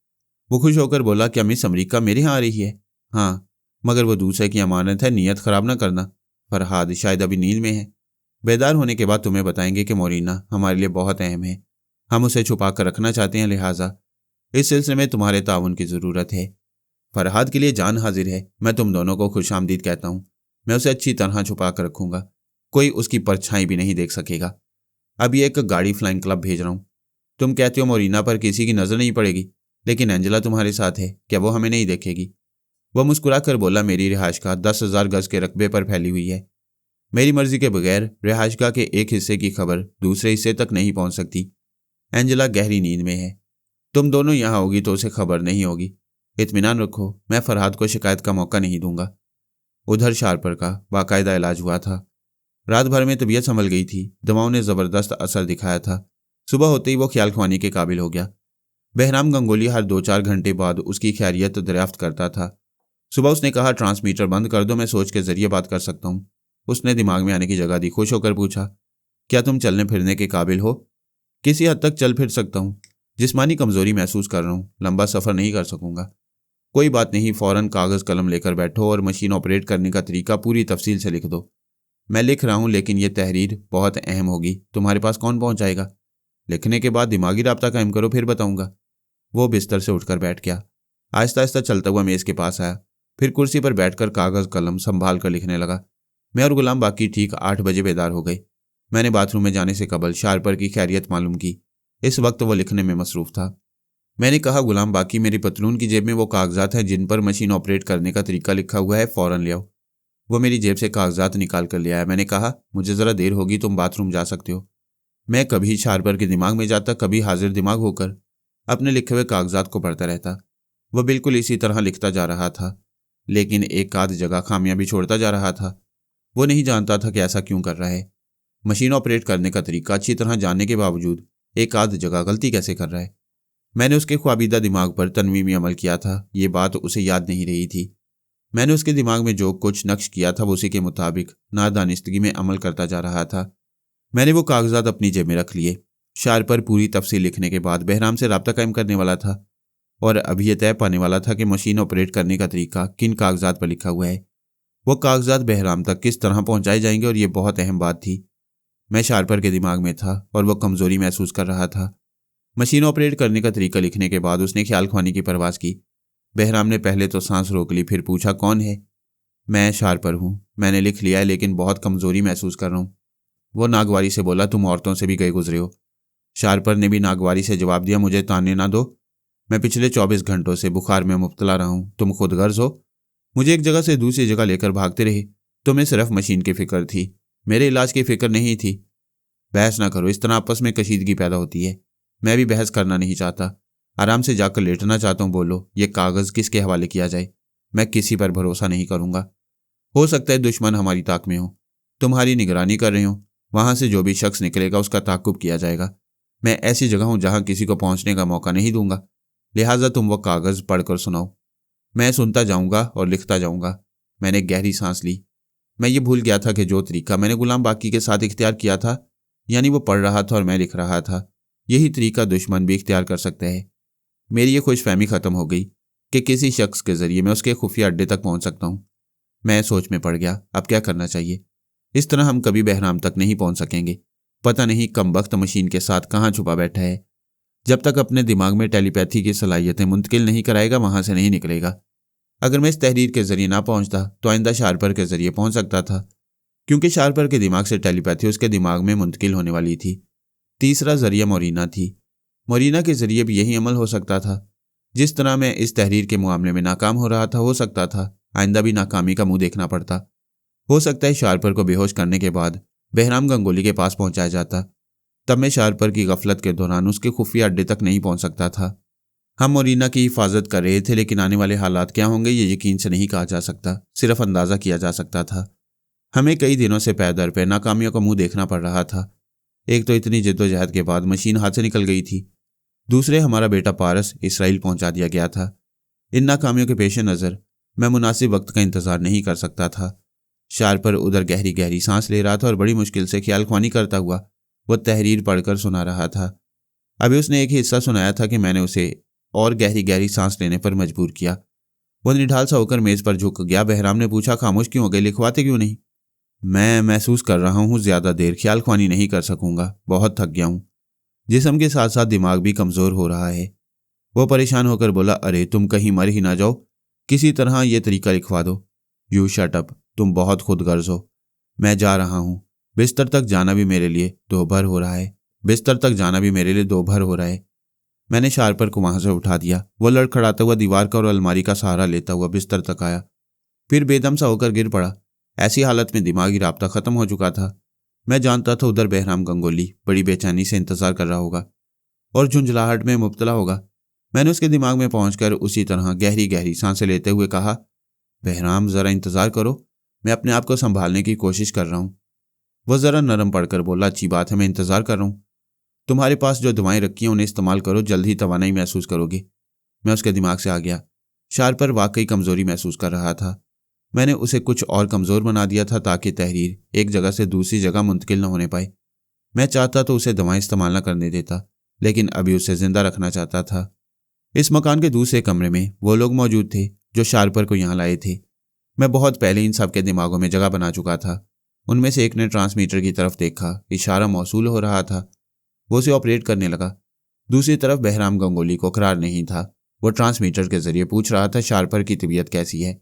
वो खुश होकर बोला, क्या मिस अमेरिका मेरे यहाँ आ रही है? हाँ, मगर वो दूसरे की अमानत है, नीयत ख़राब ना करना। फरहाद शायद अभी नींद में है। बेदार होने के बाद तुम्हें बताएंगे कि मोरीना हमारे लिए बहुत अहम है। हम उसे छुपा कर रखना चाहते हैं, लिहाजा इस सिलसिले में तुम्हारे ताउन की ज़रूरत है। फरहाद के लिए जान हाजिर है। मैं तुम दोनों को खुशामदीद कहता हूँ। मैं उसे अच्छी तरह छुपा कर रखूँगा, कोई उसकी परछाई भी नहीं देख सकेगा। अभी एक गाड़ी फ्लाइंग क्लब भेज रहा हूँ। तुम कहते हो मोरीना पर किसी की नज़र नहीं पड़ेगी, लेकिन एंजेला तुम्हारे साथ है, क्या वो हमें नहीं देखेगी? वह मुस्कुरा कर बोला, मेरी रिहाइशगाह 10,000 गज के रकबे पर फैली हुई है। मेरी मर्जी के बगैर रिहाइशगाह के एक हिस्से की खबर दूसरे हिस्से तक नहीं पहुंच सकती। एंजेला गहरी नींद में है। तुम दोनों यहाँ होगी तो उसे खबर नहीं होगी। इत्मीनान रखो, मैं फरहाद को शिकायत का मौका नहीं दूंगा। उधर शार्पर का बाकायदा इलाज हुआ था। रात भर में तबीयत संभल गई थी। दवाओं ने ज़बरदस्त असर दिखाया था। सुबह होते ही वो ख्याल ख्वानी के काबिल हो गया। बहराम गंगोली हर 2-4 घंटे बाद उसकी खैरियत दरियाफ्त करता था। सुबह उसने कहा, ट्रांसमीटर बंद कर दो, मैं सोच के जरिए बात कर सकता हूँ। उसने दिमाग में आने की जगह दी। खुश होकर पूछा, क्या तुम चलने फिरने के काबिल हो? किसी हद तक चल फिर सकता हूँ, जिस्मानी कमजोरी महसूस कर रहा हूँ, लंबा सफर नहीं कर सकूंगा। कोई बात नहीं, फौरन कागज कलम लेकर बैठो और मशीन ऑपरेट करने का तरीका पूरी तफसील से लिख दो। मैं लिख रहा हूँ, लेकिन यह तहरीर बहुत अहम होगी, तुम्हारे पास कौन पहुंचाएगा? लिखने के बाद दिमागी राब्ता कायम करो, फिर बताऊंगा। वो बिस्तर से उठकर बैठ गया। आहिस्ता आहिस्ता चलता हुआ मेज के पास आया, फिर कुर्सी पर बैठकर कागज कलम संभाल कर लिखने लगा। मैं और गुलाम बाकी ठीक 8 बजे बेदार हो गए। मैंने बाथरूम में जाने से कबल शारपर की खैरियत मालूम की। इस वक्त वो लिखने में मसरूफ था। मैंने कहा, गुलाम बाकी, मेरी पतलून की जेब में वो कागजात हैं जिन पर मशीन ऑपरेट करने का तरीका लिखा हुआ है, फौरन ले आओ। वो मेरी जेब से कागजात निकाल कर ले आया। मैंने कहा, मुझे ज़रा देर होगी, तुम बाथरूम जा सकते हो। मैं कभी शारपर के दिमाग में जाता, कभी हाजिर दिमाग होकर अपने लिखे हुए कागजात को पढ़ता रहता। वह बिल्कुल इसी तरह लिखता जा रहा था, लेकिन एक आध जगह खामियां भी छोड़ता जा रहा था। वो नहीं जानता था कि ऐसा क्यों कर रहा है। मशीन ऑपरेट करने का तरीका अच्छी तरह जानने के बावजूद एक आध जगह गलती कैसे कर रहा है। मैंने उसके ख्वाबीदा दिमाग पर तनवीमी अमल किया था, ये बात उसे याद नहीं रही थी। मैंने उसके दिमाग में जो कुछ नक्श किया था वो उसी के मुताबिक नादानिस्तगी में अमल करता जा रहा था। मैंने वो कागजात अपनी जेब में रख लिए। शारपर पूरी तफसील लिखने के बाद बहराम से राब्ता कायम करने वाला था और अभी यह तय पाने वाला था कि मशीन ऑपरेट करने का तरीका किन कागजात पर लिखा हुआ है। वो कागजात बहराम तक किस तरह पहुंचाए जाएंगे, और ये बहुत अहम बात थी। मैं शारपर के दिमाग में था और वह कमजोरी महसूस कर रहा था। मशीन ऑपरेट करने का तरीका लिखने के बाद उसने ख्याल ख्वानी की परवाज़ की। बहराम ने पहले तो सांस रोक ली, फिर पूछा, कौन है? मैं शारपर हूँ, मैंने लिख लिया है, लेकिन बहुत कमजोरी महसूस कर रहा हूँ। वो नागवारी से बोला, तुम औरतों से भी गए गुजरे हो। शारपर ने भी नागवारी से जवाब दिया, मुझे ताने ना दो, मैं पिछले 24 घंटों से बुखार में मुब्तला रहा हूँ, तुम खुद गर्ज हो। मुझे एक जगह से दूसरी जगह लेकर भागते रहे, तुम्हें सिर्फ मशीन की फिक्र थी, मेरे इलाज की फिक्र नहीं थी। बहस ना करो, इस तरह आपस में कशीदगी पैदा होती है। मैं भी बहस करना नहीं चाहता, आराम से जाकर लेटना चाहता हूँ। बोलो, ये कागज़ किसके हवाले किया जाए? मैं किसी पर भरोसा नहीं करूँगा। हो सकता है दुश्मन हमारी ताक में हो, तुम्हारी निगरानी कर रहे हो, वहाँ से जो भी शख्स निकलेगा उसका ताक़ुब किया जाएगा। मैं ऐसी जगह हूँ जहाँ किसी को पहुँचने का मौका नहीं दूंगा, लिहाजा तुम वो कागज़ पढ़कर सुनाओ। मैं सुनता जाऊँगा और लिखता जाऊँगा। मैंने गहरी सांस ली। मैं ये भूल गया था कि जो तरीका मैंने गुलाम बाकी के साथ इख्तियार किया था, यानी वो पढ़ रहा था और मैं लिख रहा था, यही तरीका दुश्मन भी इख्तियार कर सकता है। मेरी ये खुशफहमी ख़त्म हो गई कि किसी शख्स के ज़रिए मैं उसके खुफिया अड्डे तक पहुँच सकता हूँ। मैं सोच में पड़ गया, अब क्या करना चाहिए। इस तरह हम कभी बहराम तक नहीं पहुँच सकेंगे। पता नहीं कमबख्त मशीन के साथ कहाँ छुपा बैठा है। जब तक अपने दिमाग में टेलीपैथी की सलाहियतें मुंतकिल नहीं कराएगा, वहाँ से नहीं निकलेगा। अगर मैं इस तहरीर के ज़रिए ना पहुँचता तो आइंदा शारपर के ज़रिए पहुँच सकता था, क्योंकि शारपर के दिमाग से टेलीपैथी उसके दिमाग में मुंतकिल होने वाली थी। तीसरा ज़रिया मोरीना थी। मोरीना के ज़रिए भी यही अमल हो सकता था। जिस तरह मैं इस तहरीर के मामले में नाकाम हो रहा था, हो सकता था आइंदा भी नाकामी का मुंह देखना पड़ता। हो सकता है शारपर को बेहोश करने के बाद बहराम गंगोली के पास पहुंचाया जाता, तब मैं शारपर की गफलत के दौरान उसके खुफिया अड्डे तक नहीं पहुंच सकता था। हम मोरीना की हिफाजत कर रहे थे, लेकिन आने वाले हालात क्या होंगे ये यकीन से नहीं कहा जा सकता, सिर्फ अंदाज़ा किया जा सकता था। हमें कई दिनों से पैदर पे नाकामियों का मुंह देखना पड़ रहा था। एक तो इतनी जद्दोजहद के बाद मशीन हाथ से निकल गई थी, दूसरे हमारा बेटा पारस इसराइल पहुंचा दिया गया था। इन नाकामियों के पेश नज़र मैं मुनासिब वक्त का इंतज़ार नहीं कर सकता था। शारपर उधर गहरी गहरी सांस ले रहा था और बड़ी मुश्किल से ख्याल ख्वानी करता हुआ वह तहरीर पढ़कर सुना रहा था। अभी उसने एक ही हिस्सा सुनाया था कि मैंने उसे और गहरी गहरी सांस लेने पर मजबूर किया। वह निढाल सा होकर मेज़ पर झुक गया। बहराम ने पूछा, खामोश क्यों हो गए, लिखवाते क्यों नहीं? मैं महसूस कर रहा हूँ ज़्यादा देर ख्याल ख्वानी नहीं कर सकूँगा, बहुत थक गया हूँ। जिस्म के साथ साथ दिमाग भी कमज़ोर हो रहा है। वो परेशान होकर बोला, अरे तुम कहीं मर ही ना जाओ, किसी तरह यह तरीका लिखवा दो। यू शट अप, तुम बहुत खुदगर्ज हो। मैं जा रहा हूँ, बिस्तर तक जाना भी मेरे लिए दोभर हो रहा है, बिस्तर तक जाना भी मेरे लिए दोभर हो रहा है। मैंने शारपर को वहां से उठा दिया। वो लड़खड़ाता हुआ दीवार का और अलमारी का सहारा लेता हुआ बिस्तर तक आया, फिर बेदम सा होकर गिर पड़ा। ऐसी हालत में दिमागी राब्ता खत्म हो चुका था। मैं जानता था उधर बहराम गंगोली बड़ी बेचैनी से इंतजार कर रहा होगा और झुंझलाहट में मुब्तला होगा। मैंने उसके दिमाग में पहुंचकर उसी तरह गहरी गहरी सांसें लेते हुए कहा, बहराम ज़रा इंतज़ार करो, मैं अपने आप को संभालने की कोशिश कर रहा हूँ। वह ज़रा नरम पड़कर बोला, अच्छी बात है, मैं इंतज़ार कर रहा हूँ। तुम्हारे पास जो दवाएं रखी हैं उन्हें इस्तेमाल करो, जल्द ही तवानाई महसूस करोगे। मैं उसके दिमाग से आ गया। शार्पर वाकई कमजोरी महसूस कर रहा था। मैंने उसे कुछ और कमजोर बना दिया था ताकि तहरीर एक जगह से दूसरी जगह मुंतकिल न होने पाए। मैं चाहता तो उसे दवाएं इस्तेमाल न करने देता, लेकिन अभी उसे जिंदा रखना चाहता था। इस मकान के दूसरे कमरे में वो लोग मौजूद थे जो शार्पर को यहाँ लाए थे। मैं बहुत पहले इन सब के दिमागों में जगह बना चुका था। उनमें से एक ने ट्रांसमीटर की तरफ देखा, इशारा मौसूल हो रहा था। वो उसे ऑपरेट करने लगा। दूसरी तरफ बहराम गंगोली को करार नहीं था। वो ट्रांसमीटर के जरिए पूछ रहा था शार्पर की तबीयत कैसी है।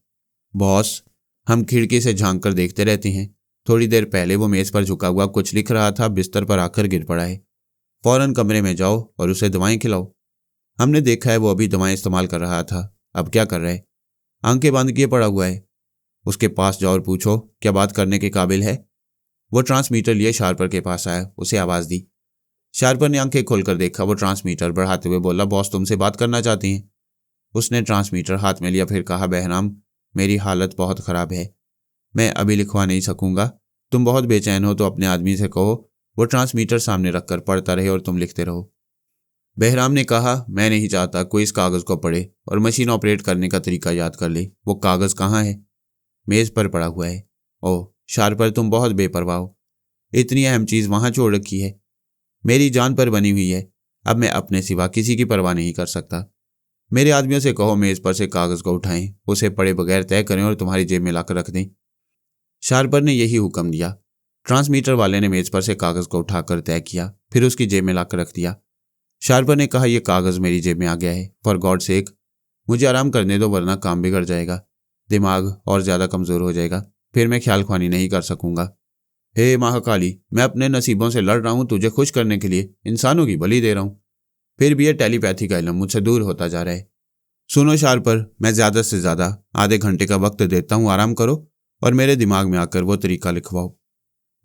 बॉस, हम खिड़की से झांक कर देखते रहते हैं। थोड़ी देर पहले वो मेज पर झुका हुआ कुछ लिख रहा था, बिस्तर पर आकर गिर पड़ा है। फौरन कमरे में जाओ और उसे दवाएं खिलाओ। हमने देखा है वो अभी दवाएं इस्तेमाल कर रहा था। अब क्या कर रहा है? आंखें बंद किए पड़ा हुआ है। उसके पास जाओ और पूछो क्या बात करने के काबिल है। वो ट्रांसमीटर लिए शार्पर के पास आया, उसे आवाज दी। शार्पर ने आंखें खोलकर देखा। वो ट्रांसमीटर बढ़ाते हुए बोला, बॉस तुमसे बात करना चाहती हैं। उसने ट्रांसमीटर हाथ में लिया, फिर कहा, बहराम मेरी हालत बहुत ख़राब है, मैं अभी लिखवा नहीं सकूंगा। तुम बहुत बेचैन हो तो अपने आदमी से कहो वो ट्रांसमीटर सामने रखकर पढ़ता रहे और तुम लिखते रहो। बहराम ने कहा, मैं नहीं चाहता कोई इस कागज़ को पढ़े और मशीन ऑपरेट करने का तरीका याद कर ले। वो कागज़ कहाँ है? मेज़ पर पड़ा हुआ है। ओह शार्पर, तुम बहुत बेपरवाह हो। इतनी अहम चीज़ वहाँ छोड़ रखी है। मेरी जान पर बनी हुई है। अब मैं अपने सिवा किसी की परवाह नहीं कर सकता। मेरे आदमियों से कहो मेज़ पर से कागज़ को उठाएं, उसे पढ़े बगैर तय करें और तुम्हारी जेब में लाकर रख दें। शार्पर ने यही हुक्म दिया। ट्रांसमीटर वाले ने मेज़ पर से कागज़ को उठाकर तय किया, फिर उसकी जेब में लाकर रख दिया। शार्पर ने कहा, यह कागज़ मेरी जेब में आ गया है। फॉर गॉड सेक मुझे आराम करने दो, वरना काम बिगड़ जाएगा, दिमाग और ज़्यादा कमज़ोर हो जाएगा, फिर मैं ख्याल ख्वानी नहीं कर सकूंगा। हे महाकाली, मैं अपने नसीबों से लड़ रहा हूँ तुझे खुश करने के लिए, इंसानों की बलि दे रहा हूँ, फिर भी यह टेलीपैथी का इल्म मुझसे दूर होता जा रहा है। सुनो शार्पर, मैं ज़्यादा से ज़्यादा आधे घंटे का वक्त देता हूँ, आराम करो और मेरे दिमाग में आकर वो तरीका लिखवाओ।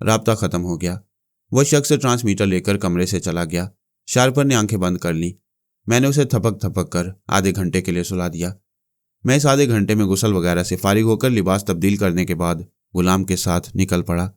राब्ता ख़त्म हो गया। वह शख्स ट्रांसमीटर लेकर कमरे से चला गया। शार्पर ने आंखें बंद कर ली। मैंने उसे थपक थपक कर आधे घंटे के लिए सुला दिया। मैं इस आधे घंटे में गुस्ल वगैरह से फारिग होकर लिबास तब्दील करने के बाद गुलाम के साथ निकल पड़ा।